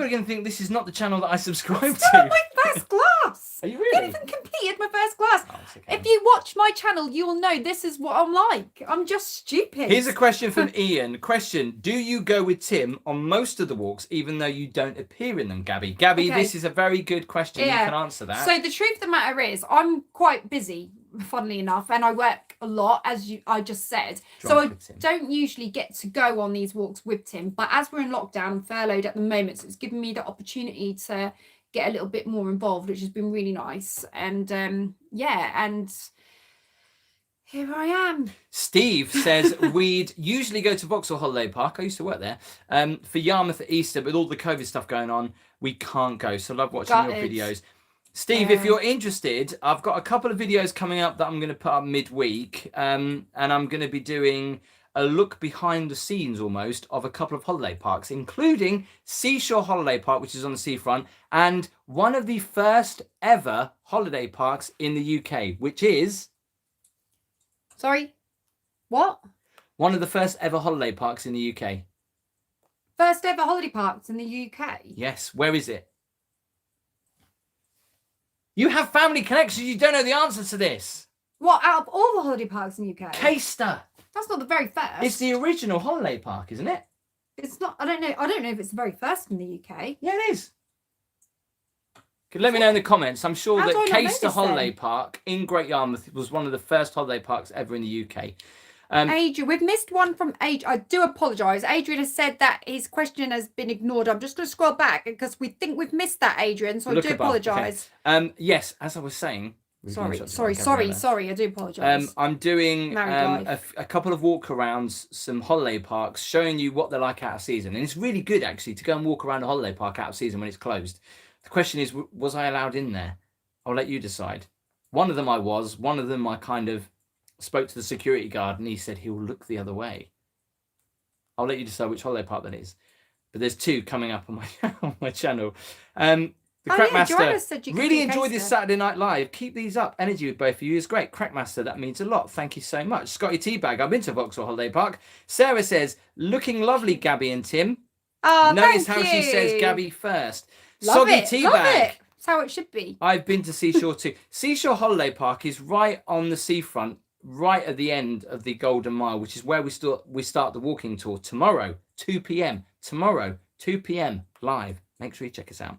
are gonna think this is not the channel that I subscribe to. My first glass. Are you I really? haven't even completed my first glass. Oh, okay. If you watch my channel, you will know this is what I'm like. I'm just stupid. Here's a question from Ian. Question: do you go with Tim on most of the walks, even though you don't appear in them, Gabby? Gabby, Okay. this is a very good question. Yeah. You can answer that. So the truth of the matter is, I'm quite busy, funnily enough, and I work a lot, as I just said. So I don't usually get to go on these walks with Tim. But as we're in lockdown and furloughed at the moment, so it's given me the opportunity to get a little bit more involved, which has been really nice. And yeah, and here I am. Steve says we'd usually go to Vauxhall Holiday Park. I used to work there. For Yarmouth at Easter, with all the COVID stuff going on, we can't go. So I love watching your videos. Steve, if you're interested, I've got a couple of videos coming up that I'm going to put up midweek. And I'm going to be doing a look behind the scenes almost of a couple of holiday parks, including Seashore Holiday Park, which is on the seafront, and one of the first ever holiday parks in the UK, which is... Sorry? What? One of the first ever holiday parks in the UK. First ever holiday parks in the UK? Yes. Where is it? You have family connections. You don't know the answer to this. What, out of all the holiday parks in the UK? Caister. That's not the very first. It's the original holiday park, isn't it? It's not. I don't know if it's the very first in the UK. Yeah, it is. Let me know in the comments. I'm sure How that do I not know Caister this Holiday then? Park in Great Yarmouth was one of the first holiday parks ever in the UK. Adrian, we've missed one from Adrian. I do apologise. Adrian has said that his question has been ignored. I'm just going to scroll back because we think we've missed that, Adrian. So Look I do above, apologise. okay. Yes, as I was saying. Sorry. I do apologise. I'm doing Married a couple of walkarounds, some holiday parks, showing you what they're like out of season. And it's really good, actually, to go and walk around a holiday park out of season when it's closed. The question is, was I allowed in there? I'll let you decide. One of them I was. One of them I kind of spoke to the security guard and he said he'll look the other way. I'll let you decide which holiday park that is. But there's two coming up on my channel. The Crackmaster, really enjoyed this Saturday Night Live. Keep these up. Energy with both of you is great. Crackmaster, that means a lot. Thank you so much. Scotty Teabag, I've been to Vauxhall Holiday Park. Sarah says, looking lovely, Gabby and Tim. Oh, notice how she says Gabby first. Love Soggy it, Teabag. love it. That's how it should be. I've been to Seashore too. Seashore Holiday Park is right on the seafront, right at the end of the Golden Mile, which is where we start the walking tour tomorrow, 2 p.m. Tomorrow, 2 p.m. live. Make sure you check us out.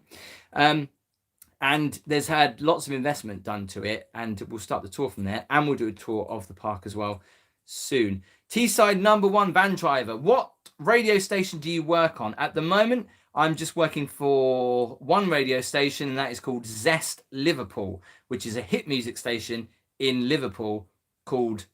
And there's had lots of investment done to it, and we'll start the tour from there, and we'll do a tour of the park as well soon. Teesside #1 van driver. What radio station do you work on? At the moment, I'm just working for one radio station, and that is called Zest Liverpool, which is a hit music station in Liverpool called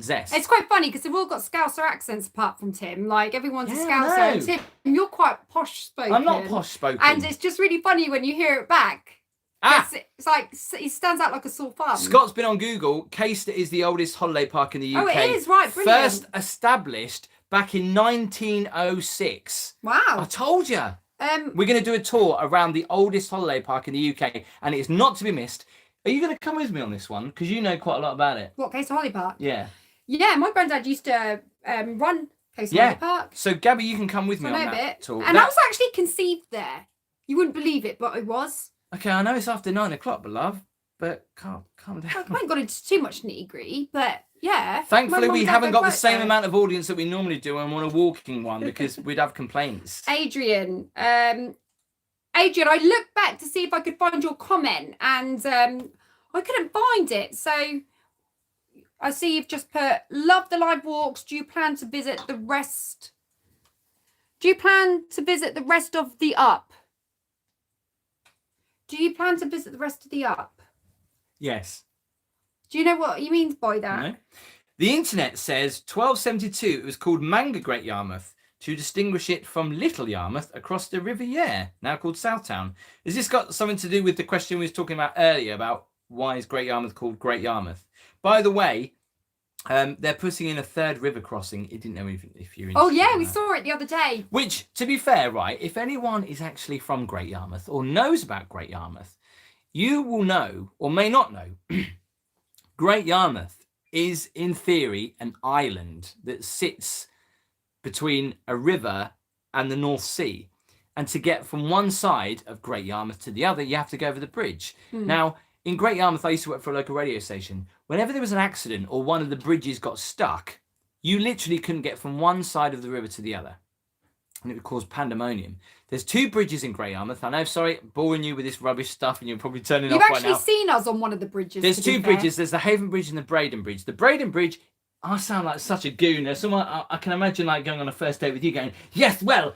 Zest. It's quite funny because they've all got Scouser accents apart from Tim. Like everyone's a Yeah, Scouser. I know. And Tim, you're quite posh spoken. I'm not posh spoken. And it's just really funny when you hear it back. It's like he stands out like a sore thumb. Scott's been on Google. Caister is the oldest holiday park in the UK. Oh, it is, right, brilliant. First established back in 1906. Wow. I told you. We're going to do a tour around the oldest holiday park in the UK, and it's not to be missed. Are you going to come with me on this one? Because you know quite a lot about it. What, Caister Holiday Park? Yeah. Yeah, my granddad used to run Case Yeah. Park. So Gabby, you can come with So me I on know a that bit. tour. And I was actually conceived there. You wouldn't believe it, but I was. Okay, I know it's after 9 o'clock, beloved, but calm down. I haven't gone into too much nitty gritty, but yeah. Thankfully, My mum we and dad haven't both got the work same there. amount of audience that we normally do on a walking one because we'd have complaints. Adrian, I looked back to see if I could find your comment, and I couldn't find it. So I see you've just put, love the live walks. Do you plan to visit the rest? Do you plan to visit the rest of the up? Do you plan to visit the rest of the up? Yes. Do you know what he means by that? No. The internet says 1272 it was called Manga Great Yarmouth to distinguish it from Little Yarmouth across the River Yare, now called Southtown. Has this got something to do with the question we was talking about earlier about why is Great Yarmouth called Great Yarmouth? By the way, they're putting in a third river crossing. I didn't know if you're interested. Oh yeah, in we that. saw it the other day. Which, to be fair, right, if anyone is actually from Great Yarmouth or knows about Great Yarmouth, you will know, or may not know, Great Yarmouth is, in theory, an island that sits between a river and the North Sea. And to get from one side of Great Yarmouth to the other, you have to go over the bridge. Now, in Great Yarmouth, I used to work for a local radio station. Whenever there was an accident or one of the bridges got stuck, you literally couldn't get from one side of the river to the other. And it would cause pandemonium. There's 2 bridges in Great Yarmouth. I know, sorry, boring you with this rubbish stuff and you're probably turning You've off right actually now. seen us on one of the bridges. There's to be 2 fair. bridges. There's the Haven Bridge and the Braden Bridge. The Braden Bridge, I sound like such a goon. There's someone, I can imagine like going on a first date with you going, yes, well,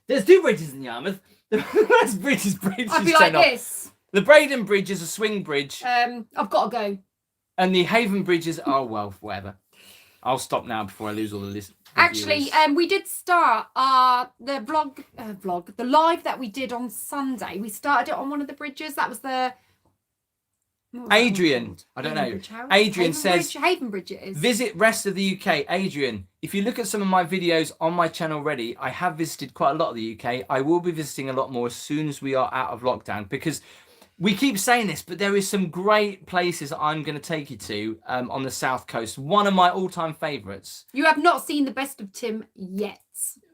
there's 2 bridges in Yarmouth. The first bridge is bridge. I'd be like this. The Braden Bridge is a swing bridge. I've got to go. And the Haven Bridge is, oh, well, whatever. I'll stop now before I lose all the list. Actually, we did start the live that we did on Sunday. We started it on one of the bridges. That was the Adrian, I don't know. Adrian says, Haven Bridge it is. visit rest of the UK. Adrian, if you look at some of my videos on my channel already, I have visited quite a lot of the UK. I will be visiting a lot more as soon as we are out of lockdown because we keep saying this, but there is some great places I'm going to take you to on the South Coast. One of my all-time favourites. You have not seen the best of Tim yet.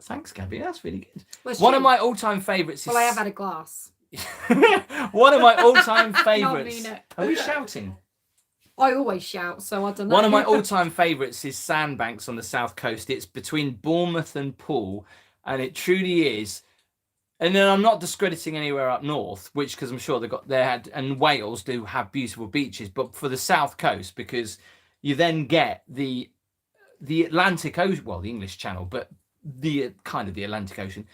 Thanks, Gabby. That's really good. Well, One of my all-time favourites is... Well, I have had a glass. One of my all-time I favourites... mean it. Are we shouting? I always shout, so I don't know. One of my all-time favourites is Sandbanks on the South Coast. It's between Bournemouth and Poole, and it truly is. And then I'm not discrediting anywhere up north, which because I'm sure and Wales do have beautiful beaches, but for the South Coast, because you then get the Atlantic Ocean, well, the English Channel, but the kind of the Atlantic Ocean,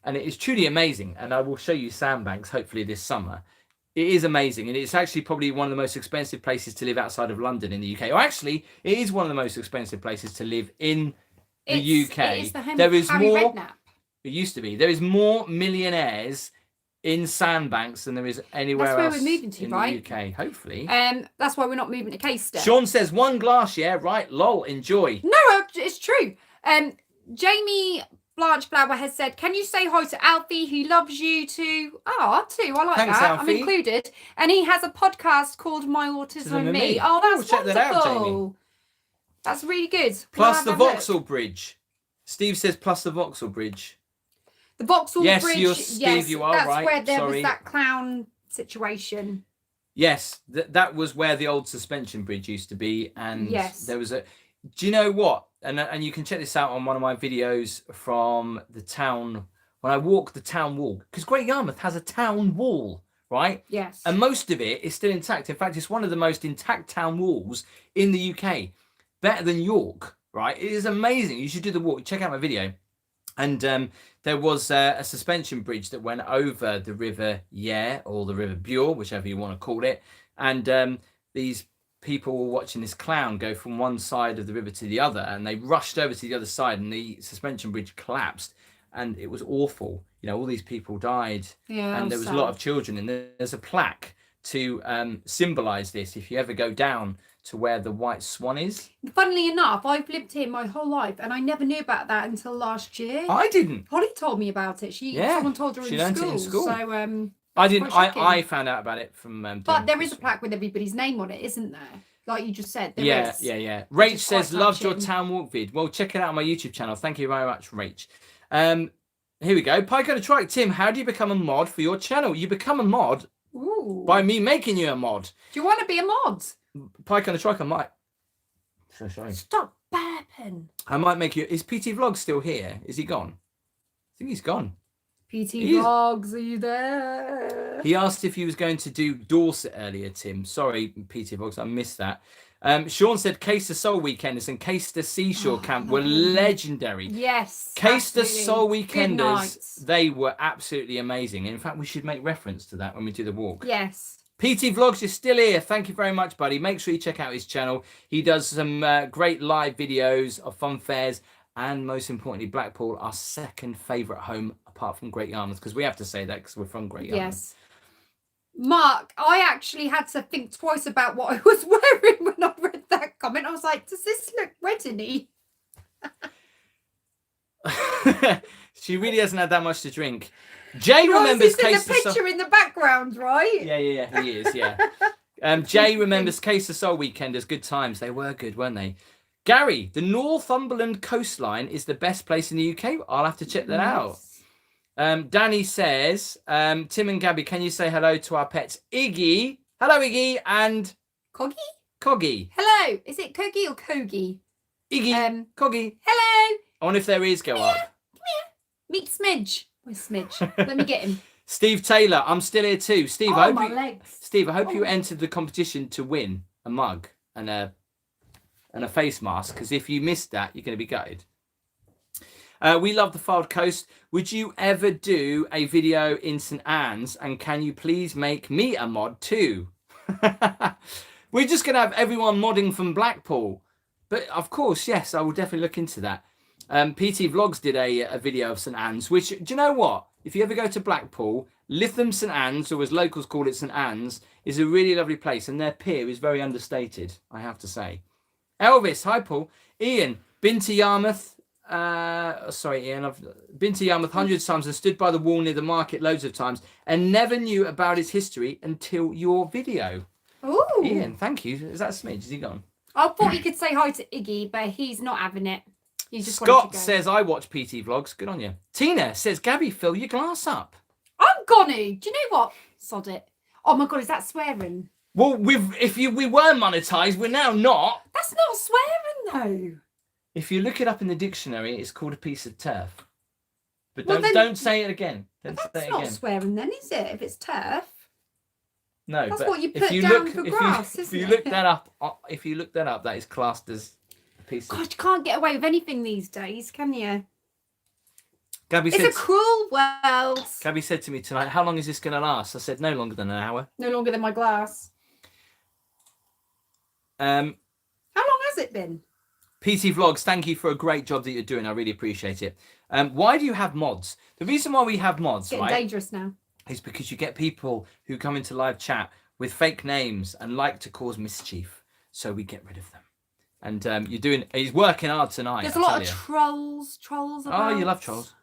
and it is truly amazing. And I will show you Sandbanks hopefully this summer. It is amazing, and it's actually probably one of the most expensive places to live outside of London in the UK. Or actually, it is one of the most expensive places to live in the UK. It is the home there of is Harry more. Redknapp. It used to be. There is more millionaires in Sandbanks than there is anywhere That's where else we're moving to, in right? the UK. Hopefully. That's why we're not moving to Caister. Sean says 1 glass, yeah, right. Lol, enjoy. No, it's true. Jamie Blanche Flower has said, can you say hi to Alfie? He loves you too. Oh, too. I like Thanks, that. Alfie. I'm included. And he has a podcast called My Autism and Me. Oh, that's check that out, Jamie. wonderful. That's really good. Plus Can the I have a look? Vauxhall Bridge. Steve says plus the Vauxhall Bridge. The Vauxhall Yes, Bridge. Steve, you are that's right. where there Sorry. was that clown situation. Yes, that was where the old suspension bridge used to be. And Yes. there was a... Do you know what? And you can check this out on one of my videos from the town, when I walk the town wall. Because Great Yarmouth has a town wall, right? Yes. And most of it is still intact. In fact, it's one of the most intact town walls in the UK. Better than York, right? It is amazing. You should do the walk. Check out my video. And there was a suspension bridge that went over the River Yare or the River Bure, whichever you want to call it. And these people were watching this clown go from one side of the river to the other, and they rushed over to the other side, and the suspension bridge collapsed. And it was awful. You know, all these people died. Yeah, and there was a lot of children. And there's a plaque to symbolise this if you ever go down to where the White Swan is. Funnily enough, I've lived here my whole life, and I never knew about that until last year. I didn't. Holly told me about it. Someone told her she in learnt school. it in school. So I didn't. quite shocking. I found out about it from. But there is a plaque with everybody's name on it, isn't there? like you just said. There Yeah, is. yeah. Which Rach is quite says, loved your touching. town walk vid. Well, check it out on my YouTube channel. Thank you very much, Rach. Here we go. Pico the Trike. Tim, how do you become a mod for your channel? You become a mod Ooh. by me making you a mod. Do you want to be a mod? Pico the Trike, I might. So sorry. Stop burping. I might make you. Is PT Vlog still here? Is he gone? I think he's gone. PT He is. Vlogs, are you there? He asked if he was going to do Dorset earlier, Tim. Sorry, PT Vlogs, I missed that. Sean said Caister Soul Weekenders and Caister Seashore Camp were legendary. Yes. Caister absolutely. Soul Good Weekenders, nights. they were absolutely amazing. In fact, we should make reference to that when we do the walk. Yes. PT Vlogs is still here. Thank you very much, buddy. Make sure you check out his channel. He does some great live videos of fun fairs. And most importantly, Blackpool, our second favourite home apart from Great Yarmouth. Because we have to say that because we're from Great Yarmouth. Yes. Mark, I actually had to think twice about what I was wearing when I read that comment. I was like, does this look wedding-y? She really hasn't had that much to drink. Jay Well, remembers this is Case the the Soul. picture in the background, right? Yeah, he is, yeah. Jay remembers Case the Soul Weekenders. Good times. They were good, weren't they? Gary, the Northumberland coastline is the best place in the UK. I'll have to check that out. Danny says, Tim and Gabby, can you say hello to our pets? Iggy. Hello, Iggy. And Coggy? Coggy. Hello. Is it Coggy or Kogi? Iggy. Coggy. Hello. I wonder if their ears go up. Meet Smidge. Where's Smidge? Let me get him. Steve Taylor, I'm still here too. Steve, Oh, I hope my you, legs. Steve, I hope you Oh. entered the competition to win a mug and a face mask, because if you missed that, you're going to be gutted. We love the Fylde Coast. Would you ever do a video in St Anne's? And can you please make me a mod too? We're just going to have everyone modding from Blackpool. But of course, yes, I will definitely look into that. PT Vlogs did a video of St Anne's, which, do you know what? If you ever go to Blackpool, Lytham St Anne's, or as locals call it, St Anne's, is a really lovely place. And their pier is very understated, I have to say. Elvis, hi Paul. Ian, been to Yarmouth. Sorry, Ian, I've been to Yarmouth hundreds of times and stood by the wall near the market loads of times and never knew about its history until your video. Ooh. Ian, thank you. Is that Smidge? Is he gone? I thought you could say hi to Iggy, but he's not having it. He just wanted to Scott go. says, I watch PT Vlogs. Good on you. Tina says, Gabby, fill your glass up. I'm gonna. Do you know what? Sod it. Oh my God, is that swearing? Well, we were monetized, we're now not. That's not swearing though. If you look it up in the dictionary, it's called a piece of turf. But Well, don't say it again. Don't say That's it not again. swearing then, is it? If it's turf. No, That's but what you if put you down look, for if grass, you, if isn't you it? look that up, that is classed as a piece of. God, you can't get away with anything these days, can you? Gabby It's said, a cruel world. Gabby said to me tonight, how long is this going to last? I said, no longer than an hour. No longer than my glass. How long has it been? PT Vlogs, thank you for a great job that you're doing. I really appreciate it. Why do you have mods? The reason why we have mods, It's getting right, dangerous now. is because you get people who come into live chat with fake names and like to cause mischief. So we get rid of them. And he's working hard tonight. There's I a lot tell of you. trolls Oh, about. you love trolls.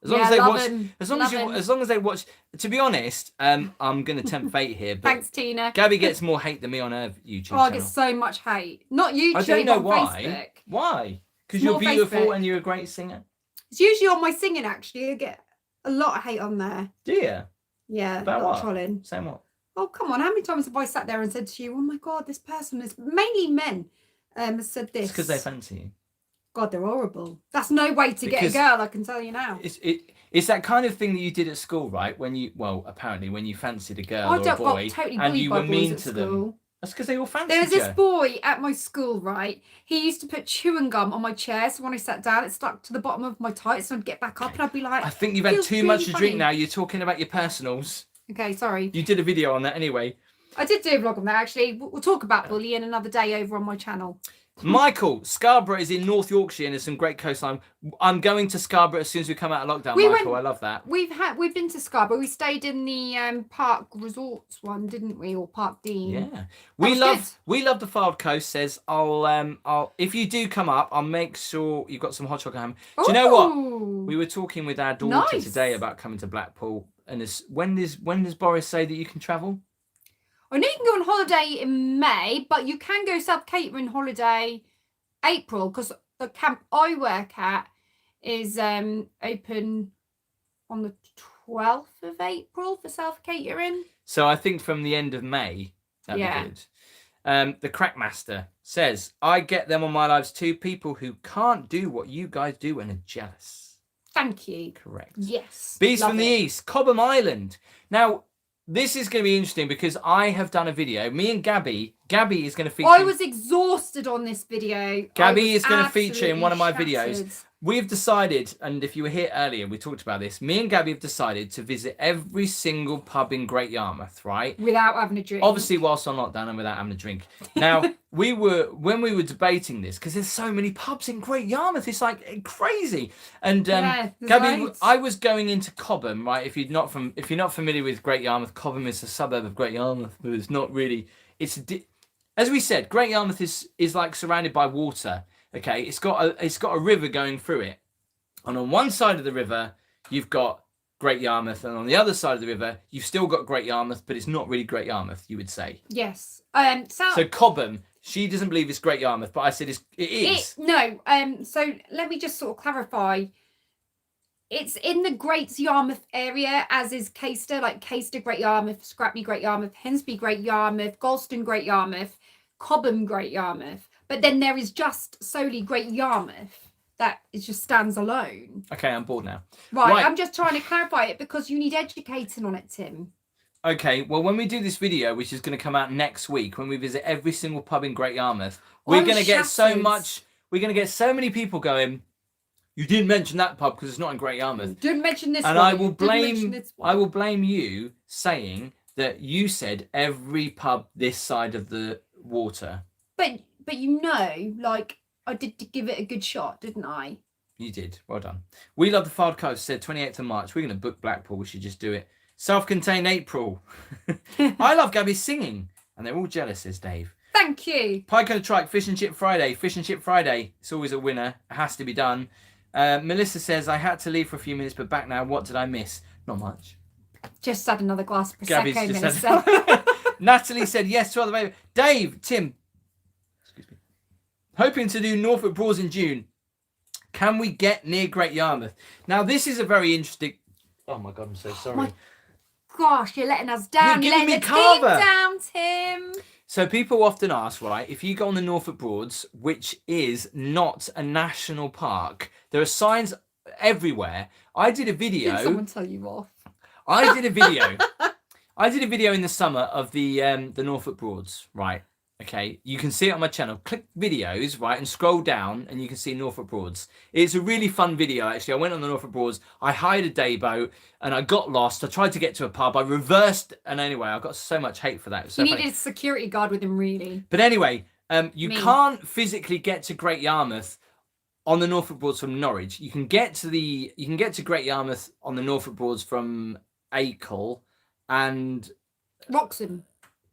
As long Yeah, as they love watch, 'em, as long love as 'em. as long as they watch. To be honest, I'm gonna tempt fate here, but Thanks, Tina. Gabby gets more hate than me on her YouTube Oh, I channel. get so much hate. Not YouTube, I don't know on why. Facebook. Why? Because It's you're more beautiful Facebook. and you're a great singer. It's usually on my singing, actually. I get a lot of hate on there. Do you? Yeah, About a lot what? of trolling. Same what? Oh, come on. How many times have I sat there and said to you, oh my God, this person is mainly men has said this? It's because they fancy you. God, they're horrible. That's no way to get a Because- girl, I can tell you now. It's that kind of thing that you did at school, right? When you apparently when you fancied a girl I or a got boy totally and bullied you by were boys mean at to them. school. That's because they all fancied There was you. this boy at my school, right? He used to put chewing gum on my chair, so when I sat down, it stuck to the bottom of my tights, and I'd get back up, and I'd be like, I think you've had feels too much really to drink funny. now. You're talking about your personals. okay, sorry. You did a video on that anyway. I did do a vlog on that, actually. We'll talk about bullying another day over on my channel. Michael, Scarborough is in North Yorkshire and there's some great coastline. I'm going to Scarborough as soon as we come out of lockdown, We Michael. went- I love that. We've been to Scarborough. We stayed in the Park Resorts one, didn't we? Or Park Dean. Yeah. was We love the Fylde Coast. Says I'll if you do come up, I'll make sure you've got some hot chocolate ham. Do you know what? Ooh. We were talking with our daughter Nice. today about coming to Blackpool. And when does Boris say that you can travel? I know you can go on holiday in May, but you can go self-catering holiday April, because the camp I work at is open on the 12th of April for self-catering. So I think from the end of May, that'd Yeah. be good. The Crackmaster says, I get them on my lives too. People who can't do what you guys do and are jealous. Thank you. Correct. Yes. Beast love from the it. East, Cobham Island. Now, this is going to be interesting because I have done a video. Me and Gabby is going to feature. I was exhausted on this video. Gabby is going to feature in one of my absolutely videos. shattered. We've decided, and if you were here earlier, we talked about this. Me and Gabby have decided to visit every single pub in Great Yarmouth, right? Without having a drink. Obviously, whilst on lockdown and without having a drink. Now, when we were debating this, because there's so many pubs in Great Yarmouth, it's like crazy. And Yeah, there's Gabby, loads. I was going into Cobham, right? If you're not familiar with Great Yarmouth, Cobham is a suburb of Great Yarmouth, but it's not really. As we said, Great Yarmouth is like surrounded by water. Okay, it's got a river going through it, and on one side of the river you've got Great Yarmouth, and on the other side of the river you've still got Great Yarmouth, but it's not really Great Yarmouth, you would say. Yes. So Cobham, she doesn't believe it's Great Yarmouth, but I said it is. No. So let me just sort of clarify. It's in the Great Yarmouth area, as is Caister, like Caister, Great Yarmouth, Scrapney, Great Yarmouth, Hensby, Great Yarmouth, Galston, Great Yarmouth, Cobham, Great Yarmouth. But then there is just solely Great Yarmouth that it just stands alone. Okay, I'm bored now. Right, I'm just trying to clarify it because you need educating on it, Tim. Okay, well, when we do this video, which is going to come out next week, when we visit every single pub in Great Yarmouth, we're going to get so many people going, you didn't mention that pub because it's not in Great Yarmouth. Didn't mention this and one. I will blame you saying that you said every pub this side of the water. But you know, like, I did give it a good shot, didn't I? You did. Well done. We Love the Fard Coast said 28th of March. We're going to book Blackpool. We should just do it. Self-contained April. I love Gabby's singing. And they're all jealous, says Dave. Thank you. Pike on the Trike, Fish and Chip Friday. Fish and Chip Friday. It's always a winner. It has to be done. Melissa says, I had to leave for a few minutes, but back now. What did I miss? Not much. Just had another glass of Gabby's Prosecco, just Melissa. Natalie said yes to other baby. Dave, Tim. Excuse me. Hoping to do Norfolk Broads in June. Can we get near Great Yarmouth? Now, this is a very interesting... Oh, my God, I'm so sorry. My gosh, you're letting us down. You're You're giving letting me the team Carver. down, Tim. So people often ask, right, if you go on the Norfolk Broads, which is not a national park, there are signs everywhere. I did a video. Did someone tell you off? I did a video. I did a video in the summer of the Norfolk Broads, right? Okay, you can see it on my channel. Click videos, right, and scroll down, and you can see Norfolk Broads. It's a really fun video, actually. I went on the Norfolk Broads. I hired a day boat, and I got lost. I tried to get to a pub. I reversed, and anyway, I got so much hate for that. It was so You funny. needed a security guard with him, really. But anyway, you Me. can't physically get to Great Yarmouth on the Norfolk Broads from Norwich. You can get to Great Yarmouth on the Norfolk Broads from Acle, and Wroxham.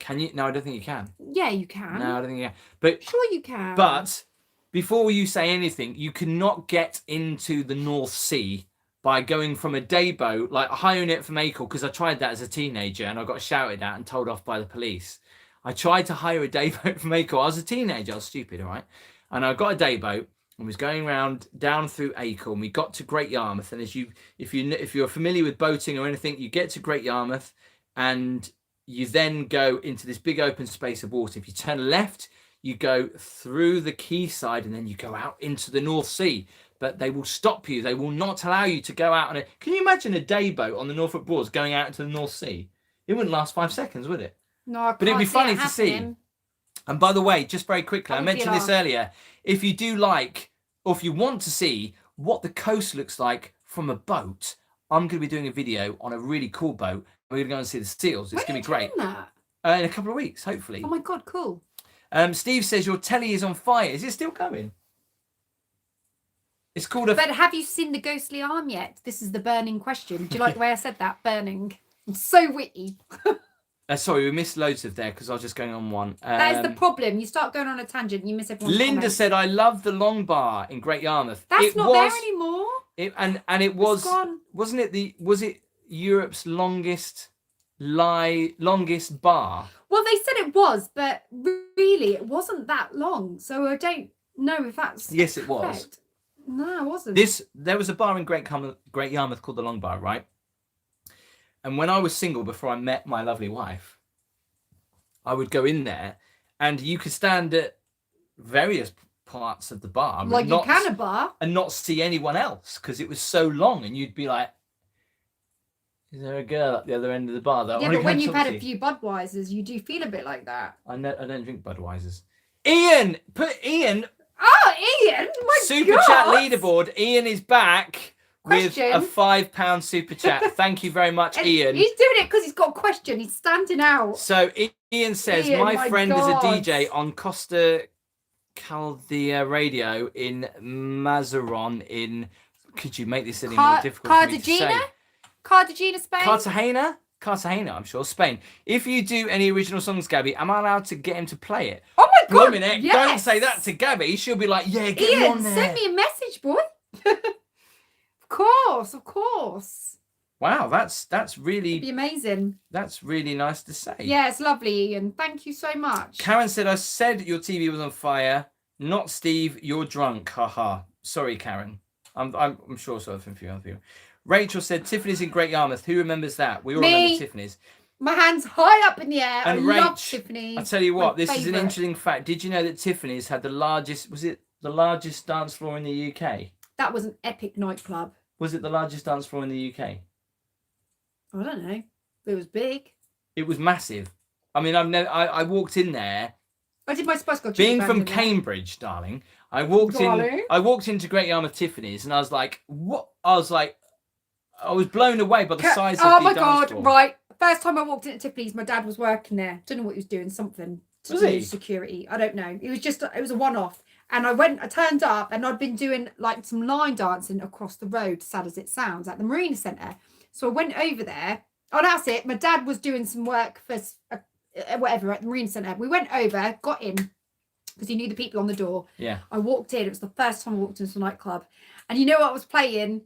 can you? No, I don't think you can. Yeah, you can. No, I don't think you can. But Sure you can. But before you say anything, you cannot get into the North Sea by going from a day boat, like hiring it from Acle, because I tried that as a teenager and I got shouted at and told off by the police. I tried to hire a day boat from Acle. I was a teenager. I was stupid, all right? And I got a day boat and was going around down through Acle, and we got to Great Yarmouth. And if you're familiar with boating or anything, you get to Great Yarmouth and you then go into this big open space of water. If you turn left, you go through the quayside and then you go out into the North Sea. But they will stop you. They will not allow you to go out on it. Can you imagine a day boat on the Norfolk Broads going out into the North Sea? It wouldn't last 5 seconds, would it? No, But it'd be funny to see. And by the way, just very quickly, I mentioned this earlier. If you do like, or if you want to see what the coast looks like from a boat, I'm going to be doing a video on a really cool boat. We're going to go and see the seals. It's going to be great. That? In a couple of weeks, hopefully. Oh my God, cool. Steve says your telly is on fire. Is it still going? It's called a... But have you seen the ghostly arm yet? This is the burning question. Do you like the way I said that? Burning. I'm so witty. Sorry, we missed loads of there because I was just going on one. That is the problem. You start going on a tangent, you miss everyone's Linda comments. said, "I love the Long Bar in Great Yarmouth." That's not there anymore. And it was, gone. wasn't it was it Europe's longest longest bar. Well, they said it was, but really it wasn't that long. So I don't know if that's Yes, it was. correct. No, it wasn't. There was a bar in Great Yarmouth called the Long Bar, right? And when I was single before I met my lovely wife, I would go in there, and you could stand at various parts of the bar, like you can a bar, and not see anyone else because it was so long, and you'd be like, "Is there a girl at the other end of the bar?" That I yeah, wanna but go when and you've talk had to? a few Budweisers, you do feel a bit like that. I don't drink Budweisers. Ian, put Ian. Oh, Ian! My Super God. chat leaderboard. Ian is back Question. with a £5 super chat. Thank you very much, And Ian. He's doing it because he's got a question. He's standing out. So Ian says, Ian, my my friend is God. a DJ on Costa Caldea Radio in Mazaron in. Could you make this any more difficult for me to say? Cartagena, Spain. Cartagena, I'm sure, Spain. If you do any original songs, Gabby, am I allowed to get him to play it? Oh my God! Blimmin' heck, Yes. don't say that to Gabby. She'll be like, yeah, get me on Ian, there. send me a message, boy. Of course. Wow, that's It'd really be amazing. nice to say. Yeah, it's lovely, Ian. Thank you so much. Karen said, I said your TV was on fire. Not Steve, you're drunk. Haha. Sorry, Karen. I'm sure so from a few other people. Rachel said, Tiffany's in Great Yarmouth. Who remembers that? We all remember Tiffany's. My hand's high up in the air. And I love Rach, Tiffany. I tell you what, My this is an favourite. interesting fact. Did you know that Tiffany's had the largest, was it the largest dance floor in the UK? That was an epic nightclub. Was it the largest dance floor in the UK? I don't know. It was big. It was massive. I mean, I walked in there. I did my Spice Girl Being band from in there. Cambridge, darling, I walked into Great Yarmouth Tiffany's, and I was like, what? I was blown away by the size of the Oh my dance God! floor. Right, first time I walked into Tiffany's, my dad was working there. Don't know what he was doing. Something to Was do he? with security. I don't know. It was a one-off. And I turned up, and I'd been doing like some line dancing across the road, sad as it sounds, at the Marina Centre. So I went over there. Oh, that's it. My dad was doing some work for whatever at the Marina Centre. We went over, got in, because he knew the people on the door. Yeah. I walked in. It was the first time I walked into a nightclub. And you know what was playing?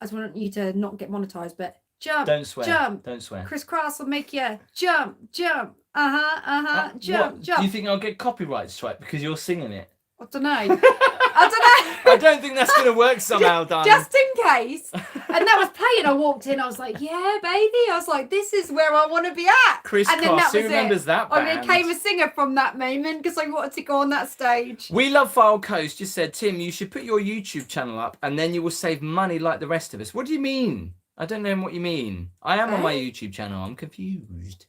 I just want you to not get monetized, but jump, Don't swear. jump. Don't swear. Chris Cross will make you jump, jump. Jump, What? jump. Do you think I'll get copyright strike because you're singing it? I don't know. I don't know. I don't think that's going to work somehow, darling. Just in case. And that was playing. I walked in. I was like, yeah, baby. I was like, this is where I want to be at. Chris and then Cross, that who was remembers it. that I band? became a singer from that moment because I wanted to go on that stage. We Love File Coast just said, Tim, you should put your YouTube channel up and then you will save money like the rest of us. What do you mean? I don't know what you mean. I am on my YouTube channel. I'm confused.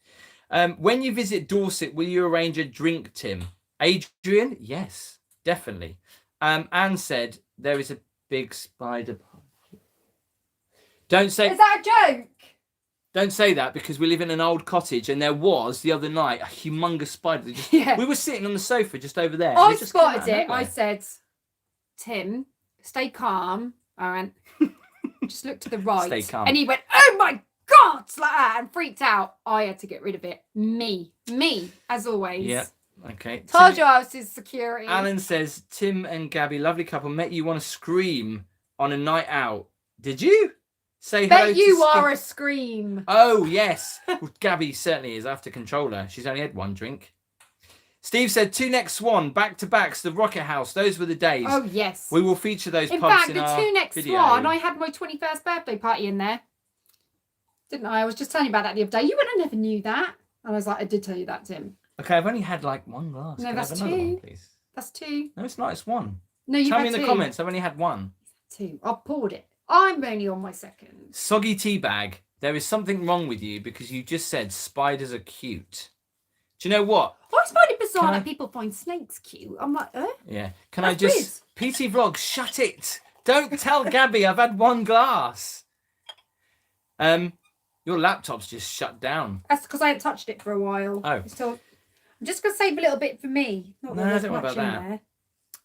When you visit Dorset, will you arrange a drink, Tim? Adrian? Yes, definitely. Anne said, there is a big spider. Don't say... Is that a joke? Don't say that because we live in an old cottage and there was the other night a humongous spider. That just, Yeah. We were sitting on the sofa just over there. I and it just came out spotted of it. nowhere. I said, Tim, stay calm. I went, just look to the right. Stay calm. And he went, oh my God, like that, and freaked out. I had to get rid of it. Me, as always. Yeah. Okay. Told you I was his security. Alan says, Tim and Gabby, lovely couple, met you want to scream on a night out. Did you? Say hello Bet to you Steve- are a scream. Oh, yes. Well, Gabby certainly is. I have to control her. She's only had one drink. Steve said, 2 Next Swan, back to backs, the Rocket House. Those were the days. Oh, yes. We will feature those In pubs fact, in the our 2 Next video. Swan, I had my 21st birthday party in there. Didn't I? I was just telling you about that the other day. You wouldn't have never knew that. And I was like, I did tell you that, Tim. Okay, I've only had like one glass. No, Can I that's have another one, 2. please? That's 2. No, it's not. It's 1. No, you Tell had me in 2. the comments. I've only had 1. 2. I poured it. I'm only on my 2nd. Soggy Teabag, there is something wrong with you because you just said spiders are cute. Do you know what? I always find it bizarre Can I- that people find snakes cute. I'm like, Yeah. Can That's I just... PT Vlog, shut it. Don't tell Gabby I've had 1 glass. Your laptop's just shut down. That's because I hadn't touched it for a while. Oh. So I'm just going to save a little bit for me. Not that No, there's don't worry much about in that.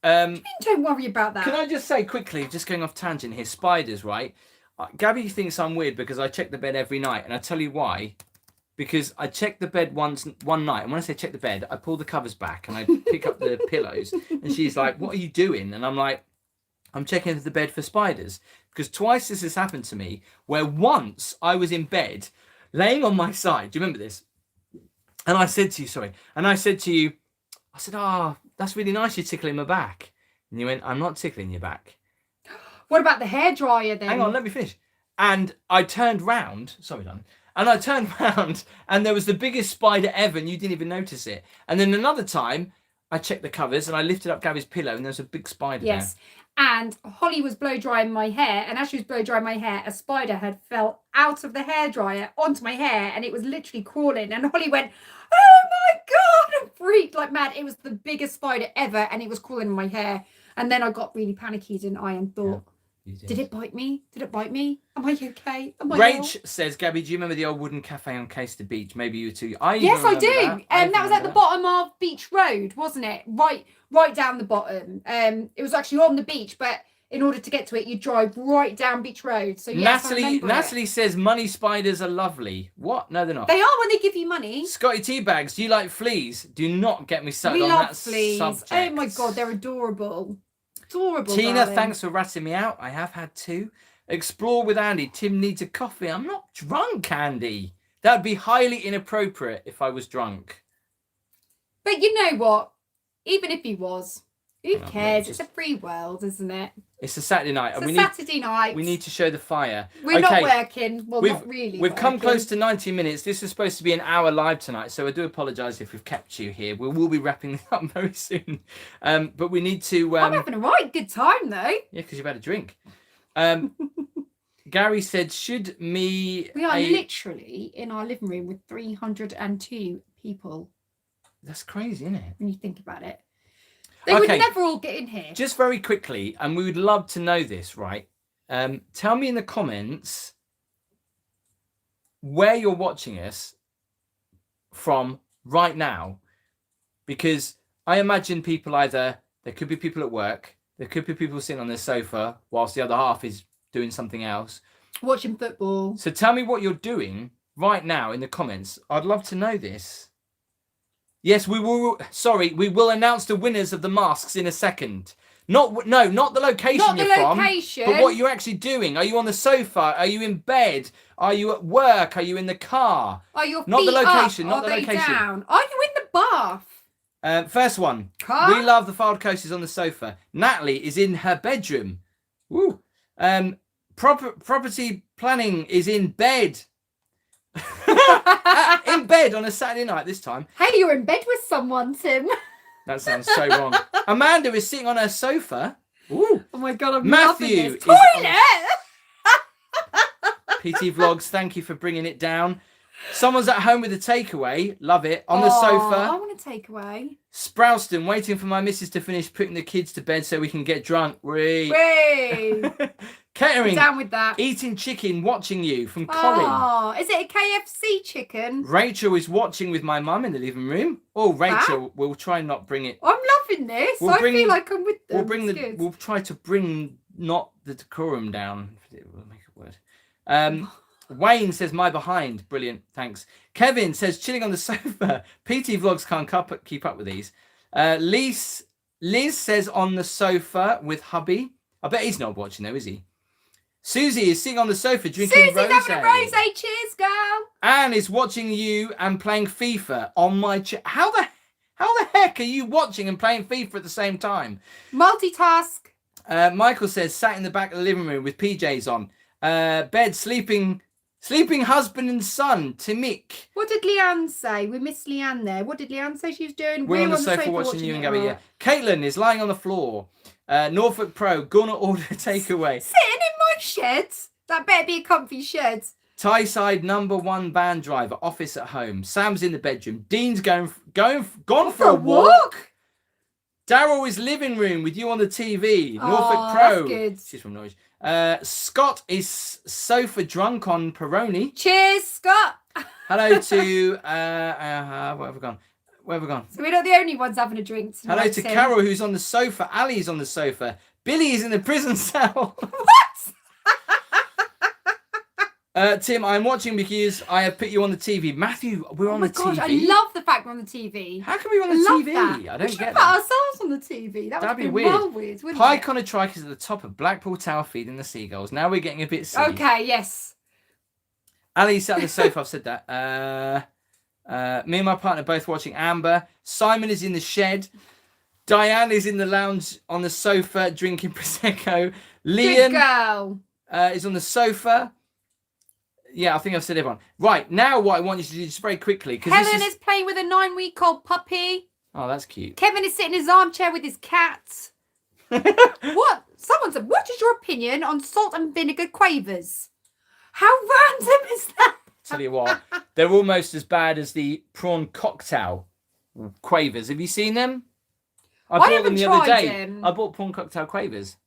there. Don't worry about that. Can I just say quickly, just going off tangent here, spiders, right? Gabby thinks I'm weird because I check the bed every night, and I tell you why. Because I check the bed one night, and when I say check the bed, I pull the covers back and I pick up the pillows, and she's like, "What are you doing?" And I'm like, "I'm checking the bed for spiders." Because twice this has happened to me, where once I was in bed, laying on my side. Do you remember this? And I said to you, I said, oh, that's really nice. You're tickling my back. And you went, I'm not tickling your back. What about the hairdryer then? Hang on, let me finish. And I turned round. Sorry, Don. And I turned round and there was the biggest spider ever and you didn't even notice it. And then another time I checked the covers and I lifted up Gabby's pillow and there was a big spider there. Yes. And Holly was blow drying my hair, and as she was blow drying my hair, a spider had fell out of the hairdryer onto my hair, and it was literally crawling. And Holly went, "Oh my god!" and freaked like mad. It was the biggest spider ever, and it was crawling in my hair. And then I got really panicky, didn't I? And thought, did it bite me? Did it bite me? Am I okay? Am I Rach says, Gabby, do you remember the old wooden cafe on Caister Beach? Maybe you too. Yes, I do. And that was at the bottom of Beach Road, wasn't it? Right down the bottom. It was actually on the beach, but in order to get to it, you drive right down Beach Road. So yes, Natalie says money spiders are lovely. What? No, they're not. They are when they give you money. Scotty Teabags, do you like fleas? Do not get me started on that fleas. subject. Oh my god, they're adorable. Adorable. Tina, darling. thanks for ratting me out. I have had two. Explore with Andy. Tim needs a coffee. I'm not drunk, Andy. That'd be highly inappropriate if I was drunk. But you know what? Even if he was, who cares? It's a free world, isn't it? It's a Saturday night. It's Saturday night. We need to show the fire. We're not working. Well, not really. We've come close to 90 minutes. This is supposed to be an hour live tonight, so I do apologise if we've kept you here. We will be wrapping this up very soon. But we need to... I'm having a right good time, though. Yeah, because you've had a drink. Gary said, should me... We are literally in our living room with 302 people. That's crazy, isn't it? When you think about it. They would never all get in here. Just very quickly, and we would love to know this, right? Tell me in the comments where you're watching us from right now. Because I imagine people there could be people at work, there could be people sitting on their sofa whilst the other half is doing something else. Watching football. So tell me what you're doing right now in the comments. I'd love to know this. Yes, we will. Sorry, we will announce the winners of the masks in a second. Not the location not you're the location. From, but what you're actually doing. Are you on the sofa? Are you in bed? Are you at work? Are you in the car? Are your feet not the location? Up? Not Are the location. Down? Are you in the bath? First one. Car? We love the Filed Coasters on the sofa. Natalie is in her bedroom. Woo. Property planning is in bed. In bed on a Saturday night this time. Hey, you're in bed with someone, Tim. That sounds so wrong. Amanda is sitting on her sofa. Ooh. Oh my god, I'm Matthew loving this. Toilet! PT Vlogs, thank you for bringing it down. Someone's at home with a takeaway. Love it. On the sofa. I want a takeaway. Sprouston, waiting for my missus to finish putting the kids to bed so we can get drunk. Whee! Kettering. Down with that. Eating chicken, watching you from Colin. Oh, is it a KFC chicken? Rachel is watching with my mum in the living room. Oh, Rachel, we'll try and not bring it. I'm loving this. I feel like I'm with them. We'll try to bring not the decorum down. We'll make it word. Wayne says, my behind. Brilliant. Thanks. Kevin says, chilling on the sofa. PT Vlogs can't keep up with these. Liz says, on the sofa with hubby. I bet he's not watching though, is he? Susie is sitting on the sofa drinking rosé. Susie's having a rosé. Cheers, girl. Anne is watching you and playing FIFA on my chair. How the heck are you watching and playing FIFA at the same time? Multitask. Michael says, sat in the back of the living room with PJs on. Bed, sleeping husband and son, Timik. What did Leanne say? We missed Leanne there. What did Leanne say she was doing? We're on the sofa watching you and Gabby. Yeah. Caitlin is lying on the floor. Norfolk Pro, gonna order a takeaway. Sitting in my shed. That better be a comfy shed. Tyeside #1 van driver, office at home. Sam's in the bedroom. Dean's gone for a walk. Daryl is living room with you on the TV. Norfolk Pro. That's good. She's from Norwich. Scott is sofa drunk on Peroni. Cheers, Scott. Hello to where have we gone? Where have we gone? So we're not the only ones having a drink tonight. Hello to Carol, who's on the sofa. Ali is on the sofa. Billy is in the prison cell. What? Tim, I'm watching because I have put you on the TV. Matthew, we're on the TV. I love the fact we're on the TV. How can we be on the TV? That. I don't we get put that. ourselves on the TV. That'd be weird. well weird, wouldn't Pie it? Conotrike is at the top of Blackpool Tower feeding the seagulls. Now we're getting a bit silly. Okay, yes. Ali sat on the sofa. I've said that. Me and my partner both watching Amber. Simon is in the shed. Diane is in the lounge on the sofa drinking Prosecco. Good Liam girl. is on the sofa. Yeah, I think I've said everyone. Right, now what I want you to do just very quickly. Helen is playing with a 9-week-old puppy. Oh, that's cute. Kevin is sitting in his armchair with his cat. What? Someone said, what is your opinion on salt and vinegar quavers? How random is that? Tell you what, they're almost as bad as the prawn cocktail quavers. Have you seen them? I bought them the other day. I bought prawn cocktail quavers.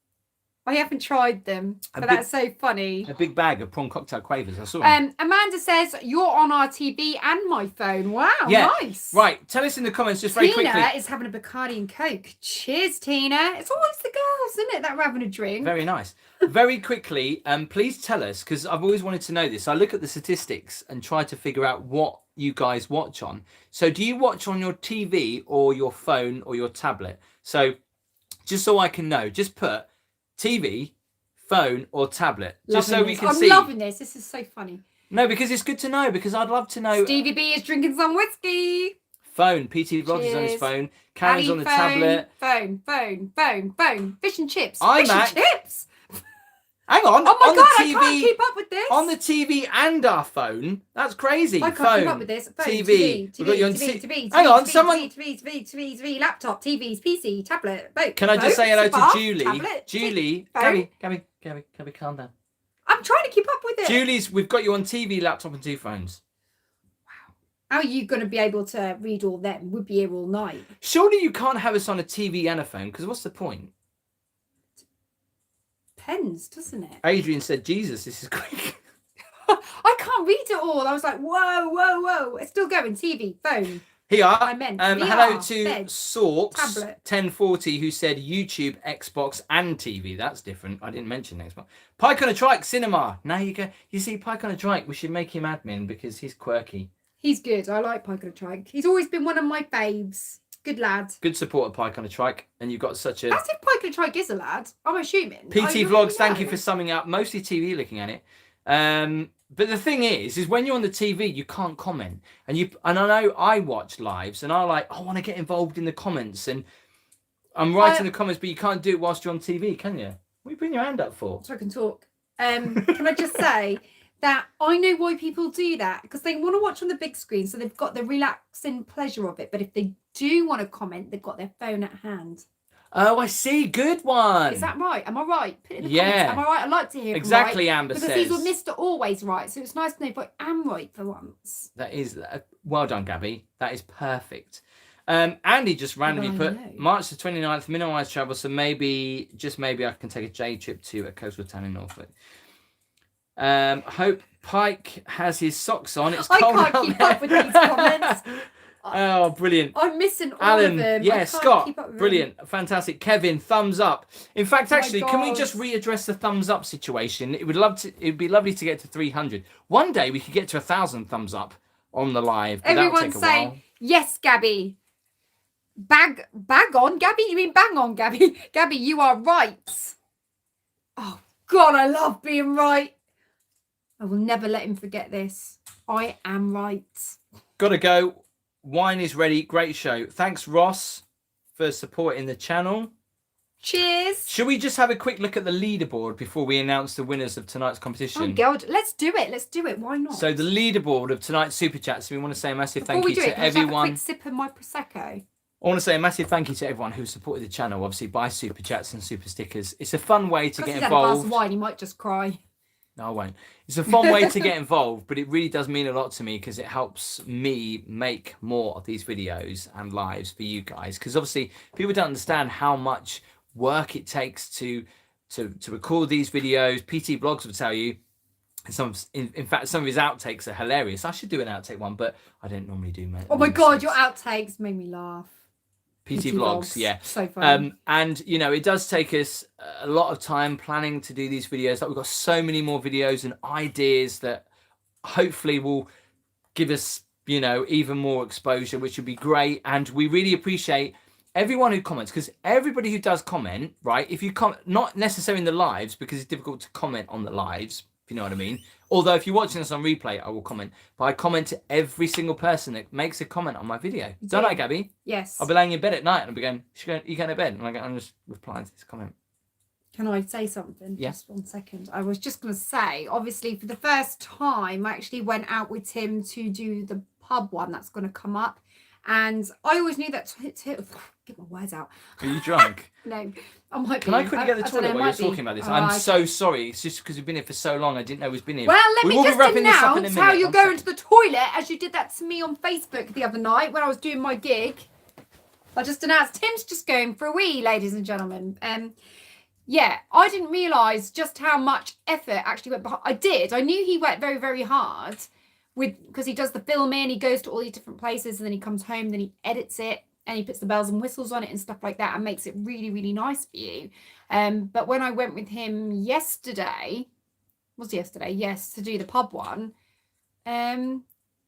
I haven't tried them, but that's so funny. A big bag of prawn cocktail quavers. I saw them. Amanda says, you're on our TV and my phone. Wow, yeah. Nice. Right, tell us in the comments just very quickly. Tina is having a Bacardi and Coke. Cheers, Tina. It's always the girls, isn't it, that are having a drink. Very nice. Very quickly, please tell us, because I've always wanted to know this. I look at the statistics and try to figure out what you guys watch on. So do you watch on your TV or your phone or your tablet? So just so I can know, just put TV, phone or tablet, just so we can see. I'm loving this. This is so funny. No, because it's good to know, because I'd love to know. Stevie B is drinking some whiskey. Phone. PT Vlogs is on his phone. Karen's on the tablet. Phone. Fish and chips. Chips. Hang on. Oh my on God, the TV, I can't keep up with this. On the TV and our phone. That's crazy. I can't keep up with this. Phone, TV. TV, Hang on, someone. TV, laptop, TVs, PC, tablet, boat. Can I just say hello to Julie? Tablet, Julie, Gabby, calm down. I'm trying to keep up with it. We've got you on TV, laptop, and 2 phones. Wow. How are you going to be able to read all them? We'd be here all night. Surely you can't have us on a TV and a phone, because what's the point? Depends, doesn't it? Adrian said, Jesus, this is quick. I can't read it all. I was like, whoa. It's still going. TV, phone. Here, I meant hello to bed, Sorks tablet. 1040 who said YouTube, Xbox, and TV. That's different. I didn't mention Xbox. Pike on a Trike Cinema. Now you go. You see, Pike on a Trike. We should make him admin because he's quirky. He's good. I like Pike on a Trike. He's always been one of my faves. Good lad. Good support of Pike on a Trike, and you've got such a. That's if Pike on a Trike is a lad. I'm assuming. PT Vlogs. Thank you for summing up. Mostly TV looking at it. But the thing is when you're on the TV, you can't comment. And I know I watch lives and I want to get involved in the comments. And I'm writing the comments, but you can't do it whilst you're on TV, can you? What are you putting your hand up for? So I can talk. Can I just say that I know why people do that? Because they want to watch on the big screen, so they've got the relaxing pleasure of it. But if they do want to comment, they've got their phone at hand. Oh, I see. Good one. Is that right? Am I right? Put it in the comments. Am I right? I'd like to hear exactly. Right, Amber because says. these were Mr. Always right, so it's nice to know if I am right for once. That is well done, Gabby. That is perfect. Andy just randomly put March the 29th, minimise travel, so maybe I can take a J trip to a coastal town in Norfolk. Hope Pike has his socks on. It's cold I can't keep up with these comments. Oh, brilliant. I'm missing all Alan, of them. yeah, Scott, brilliant, fantastic. Kevin, thumbs up. In fact, actually, can we just readdress the thumbs up situation? It'd be lovely to get to 300. One day we could get to 1,000 thumbs up on the live. Everyone's saying, yes, Gabby. Bag on, Gabby? You mean bang on, Gabby? Gabby, you are right. Oh, God, I love being right. I will never let him forget this. I am right. Gotta go. Wine is ready. Great show. Thanks, Ross, for supporting the channel. Cheers. Should we just have a quick look at the leaderboard before we announce the winners of tonight's competition? Oh, God. Let's do it. Why not? So the leaderboard of tonight's Super Chats, we want to say a massive thank you to everyone. Can I have a quick sip of my Prosecco? I want to say a massive thank you to everyone who supported the channel, obviously, by Super Chats and Super Stickers. It's a fun way to get involved. If he's had a glass of wine, he might just cry. No, I won't. It's a fun way to get involved, but it really does mean a lot to me because it helps me make more of these videos and lives for you guys. Because obviously, people don't understand how much work it takes to record these videos. PT Vlogs will tell you. In fact, some of his outtakes are hilarious. I should do an outtake one, but I don't normally do. Oh my God, your outtakes made me laugh. PT Vlogs, yeah. So funny. And, it does take us a lot of time planning to do these videos. Like, we've got so many more videos and ideas that hopefully will give us, even more exposure, which would be great. And we really appreciate everyone who comments, because everybody who does comment, right, if you comment, not necessarily in the lives, because it's difficult to comment on the lives, if you know what I mean. Although if you're watching this on replay, I will comment. But I comment to every single person that makes a comment on my video. Don't I, Gabby? Yes. I'll be laying in bed at night and I'll be going, you going to bed? And I'm just replying to this comment. Can I say something? Yeah. Just 1 second. I was just going to say, obviously, for the first time, I actually went out with Tim to do the pub one that's going to come up. And I always knew that... Get my words out. Are you drunk? No, I might Can be. I quickly get the don't toilet know, while you're might be. talking about this? Oh, I'm okay. so sorry. It's just because we've been here for so long. I didn't know we've been here. Well, let We me will be just wrapping this up in a announce minute. how you're One going second. to the toilet as you did that to me on Facebook the other night when I was doing my gig. I just announced Tim's just going for a wee, ladies and gentlemen. Yeah, I didn't realise just how much effort actually went behind. I did. I knew he worked very, very hard because he does the filming, he goes to all these different places, and then he comes home, then he edits it, and he puts the bells and whistles on it and stuff like that, and makes it really, really nice for you. But when I went with him yesterday, yes, to do the pub one, oh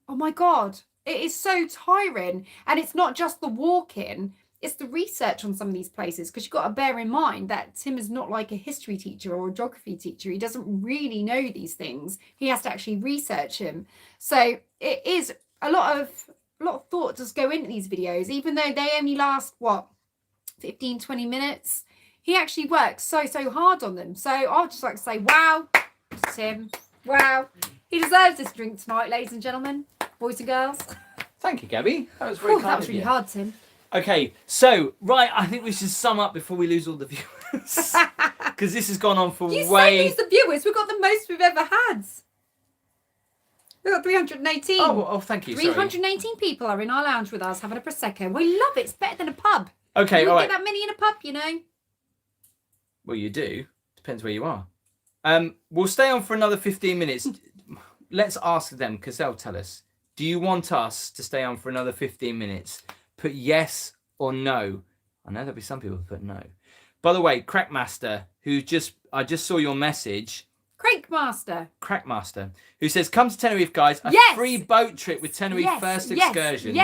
my God, it is so tiring. And it's not just the walking, it's the research on some of these places, because you've got to bear in mind that Tim is not like a history teacher or a geography teacher. He doesn't really know these things. He has to actually research them. So it is a lot of thought does go into these videos, even though they only last 15, 20 minutes. He actually works so hard on them. So I'd just like to say, wow, Tim, wow. He deserves this drink tonight, ladies and gentlemen, boys and girls. Thank you, Gabby. That was very kind That was of really you. hard, Tim. Okay, so, right, I think we should sum up before we lose all the viewers. Because this has gone on for You way... say lose the viewers. We've got the most we've ever had. We've got 318. Oh, thank you, sorry. 318 people are in our lounge with us having a Prosecco. We love it. It's better than a pub. Okay, You all don't right. get that many in a pub, you know. Well, you do. Depends where you are. We'll stay on for another 15 minutes. Let's ask them, because they'll tell us. Do you want us to stay on for another 15 minutes? Put yes or no. I know there'll be some people who put no. By the way, Crackmaster, I just saw your message. Crackmaster, who says, come to Tenerife, guys. A free boat trip with Tenerife First Excursions.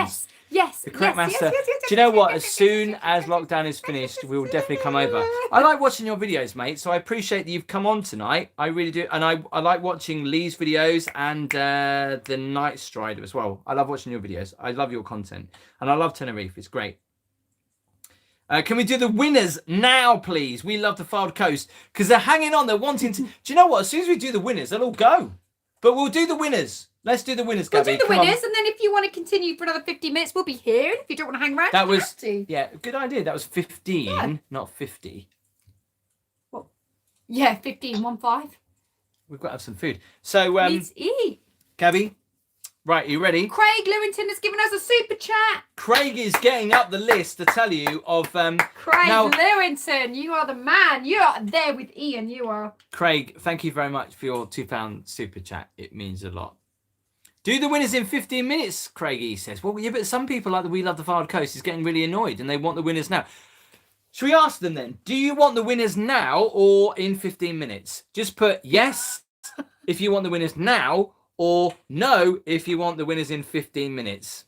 Yes. The Crackmaster. Do you know what? As soon as lockdown is finished, we will definitely come over. I like watching your videos, mate. So I appreciate that you've come on tonight. I really do. And I like watching Lee's videos and the Night Strider as well. I love watching your videos. I love your content. And I love Tenerife. It's great. Can we do the winners now, please? We love the Fylde Coast because they're hanging on. They're wanting to. Do you know what? As soon as we do the winners, they'll all go. But we'll do the winners. Let's do the winners, We'll Gabby. do the Come on. winners, and then if you want to continue for another 50 minutes, we'll be here. And if you don't want to hang around, That you was have to. yeah, good idea. That was 15, Yeah. not 50. Yeah, 15, 1-5. We've got to have some food. So, Let's eat. Gabby, right, are you ready? Craig Lewington has given us a super chat. Craig is getting up the list to tell you of Craig now. Lewington, you are the man. You are there with Ian. You are. Craig, thank you very much for your £2 super chat. It means a lot. Do the winners in 15 minutes, Craigie says. Well, yeah, but some people like the We Love the Fylde Coast is getting really annoyed and they want the winners now. Should we ask them then? Do you want the winners now or in 15 minutes? Just put yes if you want the winners now or no if you want the winners in 15 minutes.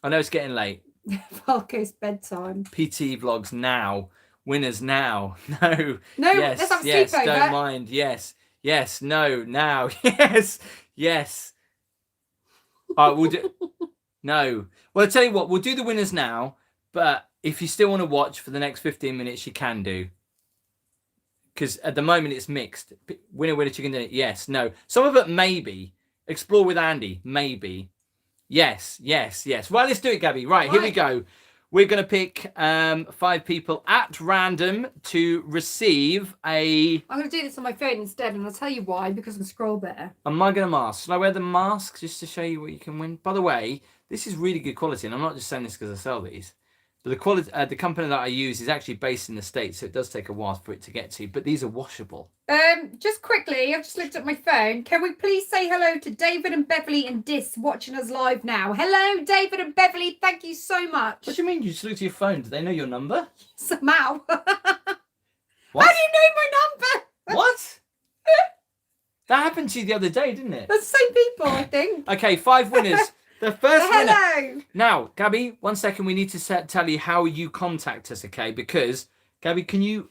I know it's getting late. Fylde Coast bedtime. PT vlogs now. Winners now. No. No, Yes. let's have a Yes. sleepover. Don't mind. Yes. Yes. No. Now. Yes. Yes. All right, we'll do. No. Well, I'll tell you what. We'll do the winners now. But if you still want to watch for the next 15 minutes, you can do. Because at the moment it's mixed. Winner, chicken dinner. Yes. No. Some of it maybe. Explore with Andy. Maybe. Yes. Yes. Yes. Well, let's do it, Gabby. Right. Here we go. We're going to pick 5 people at random to receive a... I'm going to do this on my phone instead, and I'll tell you why, because I can scroll better. Am I going to mask? Shall I wear the mask just to show you what you can win? By the way, this is really good quality, and I'm not just saying this because I sell these. But the quality, the company that I use is actually based in the States, so it does take a while for it to get to. But these are washable. Just quickly, I've just looked at my phone. Can we please say hello to David and Beverly and Dis watching us live now? Hello, David and Beverly. Thank you so much. What do you mean you just looked at your phone? Do they know your number? Somehow. What? How do you know my number? What? That happened to you the other day, didn't it? That's the same people, I think. Okay, 5 winners. The first winner. Hello. Now, Gabby, 1 second. We need to tell you how you contact us, okay? Because, Gabby, can you...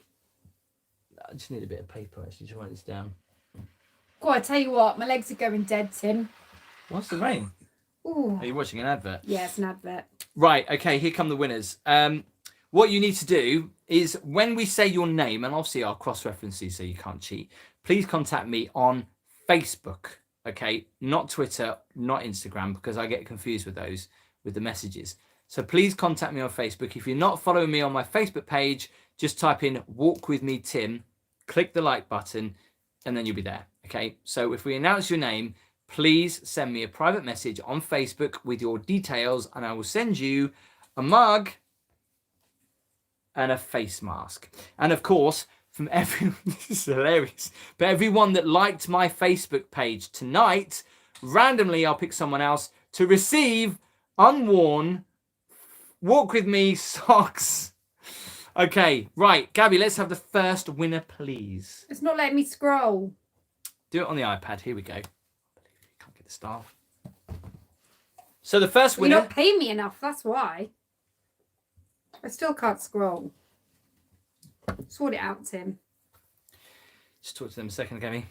I just need a bit of paper, actually, to write this down. God, I tell you what, my legs are going dead, Tim. What's the rain? Ooh. Are you watching an advert? Yeah, it's an advert. Right, okay, here come the winners. What you need to do is when we say your name, and obviously I'll cross-reference you so you can't cheat, please contact me on Facebook, okay? Not Twitter, not Instagram, because I get confused with those, with the messages. So please contact me on Facebook. If you're not following me on my Facebook page, just type in Walk With Me Tim, click the like button, and then you'll be there, okay? So if we announce your name, please send me a private message on Facebook with your details, and I will send you a mug and a face mask. And of course, from everyone, this is hilarious, but everyone that liked my Facebook page tonight, randomly I'll pick someone else to receive unworn Walk With Me socks. Okay, right, Gabby, let's have the first winner, please. It's not letting me scroll. Do it on the iPad. Here we go. Can't get the staff. So the first winner. You're not paying me enough, that's why. I still can't scroll. Sort it out, Tim. Just talk to them a second, Gabby.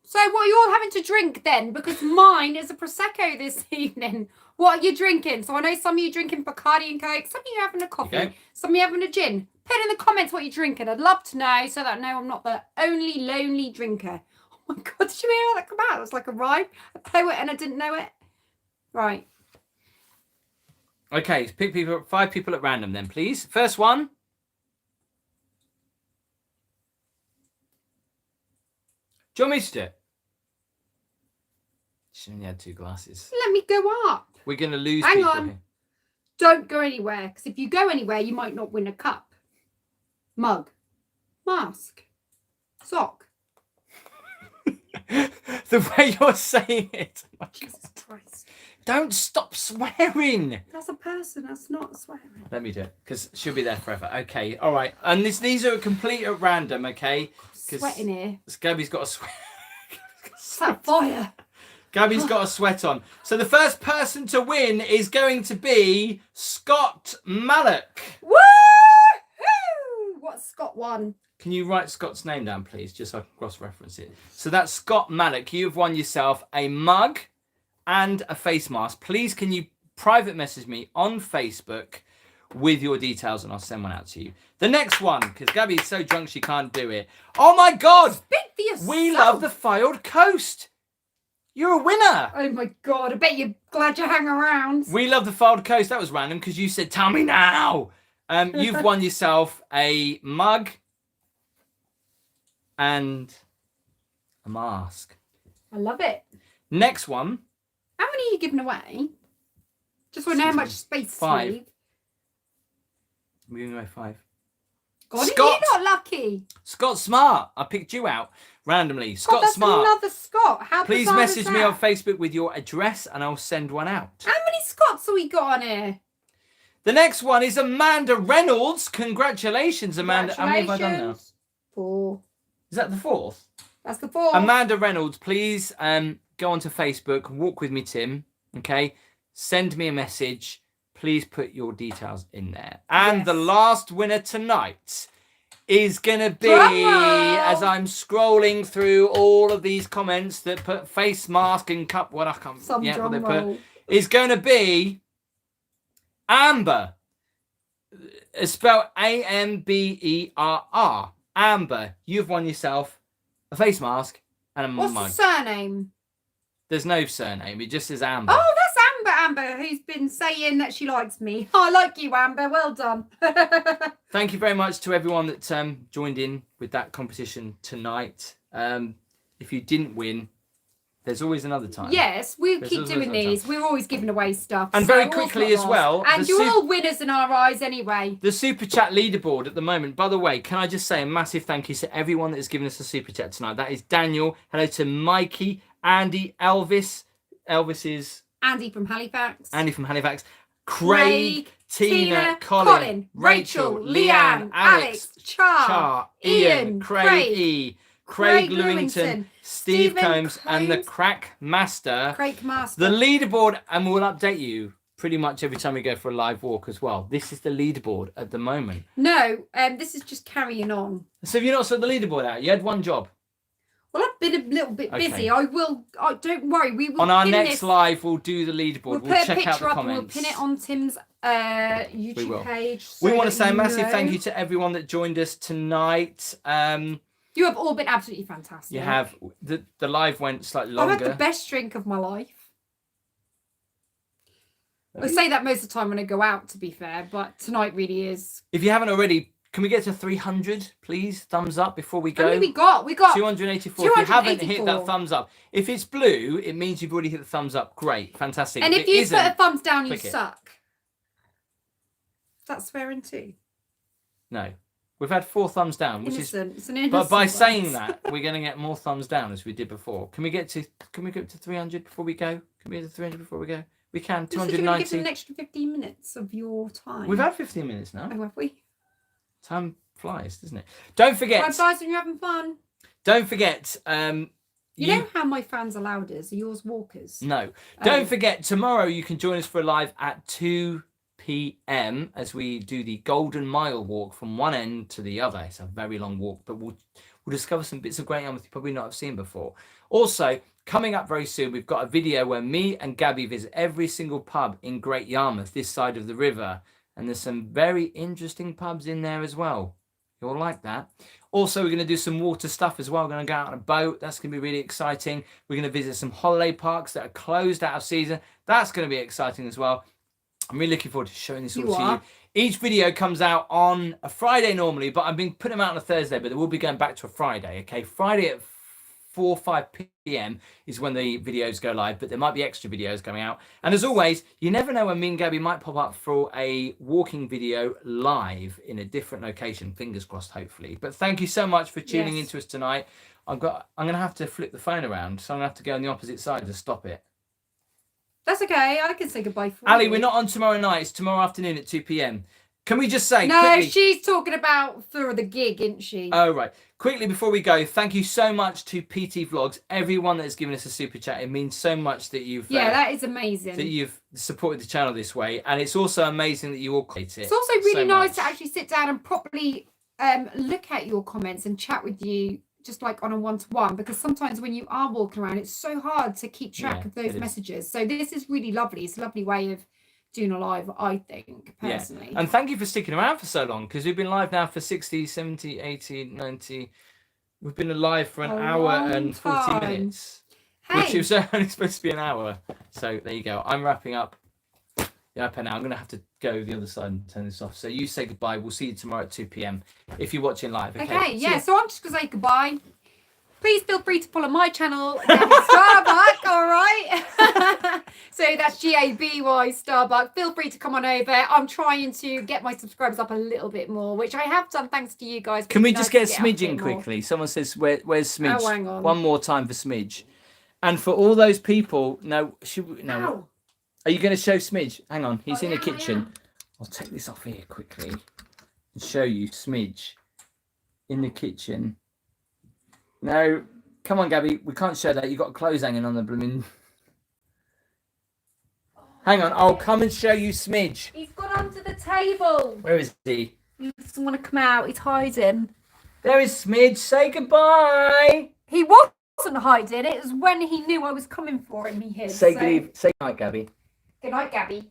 So what are you all having to drink then? Because mine is a Prosecco this evening. What are you drinking? So I know some of you drinking Bacardi and Coke. Some of you having a coffee. Some of you having a gin. Put in the comments what you're drinking. I'd love to know so that I know I'm not the only lonely drinker. Oh my God, did you hear that come out? It was like a rhyme. A poet and I didn't know it. Right. Okay, pick 5 people at random then, please. First one. Do you want me to do it? She only had 2 glasses. Let me go up. We're going to lose Hang people on. here. Don't go anywhere. Because if you go anywhere, you might not win a cup. Mug. Mask. Sock. The way you're saying it. Oh Jesus Christ. Don't stop swearing. That's a person. That's not swearing. Let me do it, because she'll be there forever. Okay, all right. And these are complete at random, okay? Sweating here. Gabby's got a sweat. It's that fire. Gabby's got a sweat on. So the first person to win is going to be Scott Mallock. Woo! What's Scott won? Can you write Scott's name down, please, just so I can cross-reference it? So that's Scott Mallock. You've won yourself a mug and a face mask. Please, can you private message me on Facebook with your details and I'll send one out to you. The next one, because Gabby's so drunk she can't do it. Oh my God! Speak for yourself. We love the Filed Coast. You're a winner. Oh my God, I bet you're glad you hang around. We love the Filed Coast. That was random because you said, tell me now. You've won yourself a mug and a mask. I love it. Next one. How many are you giving away? Just want to know how much space 5. to leave. I'm giving away 5. God, Scott. you're not lucky. Scott Smart. I picked you out randomly. God, Scott that's Smart. another Scott. How Please bizarre is message me that? on Facebook with your address and I'll send one out. How many Scotts have we got on here? The next one is Amanda Reynolds. Congratulations, Amanda. How many have I done now? Congratulations. 4. Is that the 4th? That's the 4. Amanda Reynolds, please go onto Facebook, Walk With Me Tim, okay? Send me a message. Please put your details in there. And Yes. the last winner tonight is going to be, Drumroll. as I'm scrolling through all of these comments that put face mask and cup, what I can't, Some yeah, what drum they roll. put, is going to be Amber. It's spelled Amberr. Amber, you've won yourself a face mask and a What's mug. the surname? There's no surname. It just says Amber. Oh, that's Amber, who's been saying that she likes me. Oh, I like you, Amber. Well done. Thank you very much to everyone that joined in with that competition tonight. If you didn't win, there's always another time. Yes, we There's keep always doing another these. time. We're always giving away stuff. And so very all's quickly not as lost. well, And the you're sup- all winners in our eyes anyway. The Super Chat leaderboard at the moment. By the way, can I just say a massive thank you to everyone that has given us a Super Chat tonight. That is Daniel. Hello to Mikey, Andy, Elvis. Elvis is... Andy from Halifax. Andy from Halifax. Craig, Tina, Colin, Colin, Rachel, Rachel, Leanne, Alex, Char, Char, Ian, Ian, Craig Craig, E, Craig Craig Lewington, Lewington, Steve Stephen Combs, and the Combs, Crack Master. Craig Master. The leaderboard, and we'll update you pretty much every time we go for a live walk as well. This is the leaderboard at the moment. No, this is just carrying on. So have you not saw the leaderboard out? You had one job. Well, I've been a little bit Okay. busy. Don't worry. We will On our pin next this. live, we'll do the leaderboard. We'll We'll put a check out picture the up and we'll comments. pin it on Tim's We YouTube will. page. We so want to that say a you massive know. thank you to everyone that joined us tonight. You have all been absolutely fantastic. You have the live went slightly I've longer. had the best drink of my life. I say that most of the time when I go out, to be fair, but tonight really is. If you haven't already, can we get to 300, please? Thumbs up before we go. I mean, we got 284. If you haven't hit 284. that thumbs up, if it's blue, it means you've already hit the thumbs up. Great, fantastic. And if you put a thumbs down, you click it. suck. That's swearing too. No, we've had 4 thumbs down, which Innocent. It's an is. innocent But by word. saying that, we're going to get more thumbs down as we did before. Can we get to 300 before we go? Can we get to 300 before we go? We can. Just if you're going to give 290. them an extra 15 minutes of your time. We've had 15 minutes now. Oh, have we? Time flies, doesn't it? Don't forget. Time flies when you're having fun. Don't forget. You know how my fans are louders? Are yours walkers? No. Don't Oh. forget, tomorrow you can join us for a live at 2 p.m. as we do the Golden Mile walk from one end to the other. It's a very long walk, but we'll discover some bits of Great Yarmouth you probably not have seen before. Also, coming up very soon, we've got a video where me and Gabby visit every single pub in Great Yarmouth, this side of the river. And there's some very interesting pubs in there as well. You'll like that. Also, we're going to do some water stuff as well. We're going to go out on a boat. That's going to be really exciting. We're going to visit some holiday parks that are closed out of season. That's going to be exciting as well. I'm really looking forward to showing this all to you. Each video comes out on a Friday normally, but I've been putting them out on a Thursday, but we'll be going back to a Friday, okay? Friday at 4 or 5 p.m. is when the videos go live, but there might be extra videos coming out. And as always, you never know when me and Gabby might pop up for a walking video live in a different location. Fingers crossed, hopefully. But thank you so much for tuning into us tonight. I'm going to have to flip the phone around, so I'm going to have to go on the opposite side to stop it. That's okay. I can say goodbye for Ali, you. we're not on tomorrow night. It's tomorrow afternoon at 2 p.m. Can we just say No, quickly? she's talking about for the gig, isn't she? Oh, right. Quickly before we go, thank you so much to PT Vlogs, everyone that has given us a super chat. It means so much that you've that is amazing. that you've supported the channel this way, and it's also amazing that you all create it. It's also really so nice much. to actually sit down and properly look at your comments and chat with you, just like on a one-to-one, because sometimes when you are walking around, it's so hard to keep track of those it is. messages. So this is really lovely. It's a lovely way of doing a live, I think, personally. And thank you for sticking around for so long, because we've been live now for 60, 70, 80, 90. We've been live for an hour long and 40 time. minutes, Hey, which was only supposed to be an hour. So there you go. I'm wrapping up the iPad now. I'm going to have to go the other side and turn this off. So you say goodbye. We'll see you tomorrow at 2 p.m. if you're watching live. okay, See yeah. ya. So I'm just going to say goodbye. Please feel free to follow my channel, Gabby Starbuck, all right? So that's Gaby Starbuck. Feel free to come on over. I'm trying to get my subscribers up a little bit more, which I have done thanks to you guys. Can we It's just nice get to up a Smidge in bit more. quickly? Someone says, where's Smidge? Oh, hang on. One more time for Smidge. And for all those people, no, Ow. are you going to show Smidge? Hang on, he's Oh, in the yeah, I kitchen. am. I'll take this off here quickly and show you Smidge in the kitchen. No, come on, Gabby, we can't show that. You've got clothes hanging on the blooming... Hang on, I'll come and show you Smidge. He's gone under the table. Where is he? He doesn't want to come out. He's hiding. There is Smidge. Say goodbye. He wasn't hiding. It was when he knew I was coming for him. He hid. Say so... good night, Gabby. Good night, Gabby.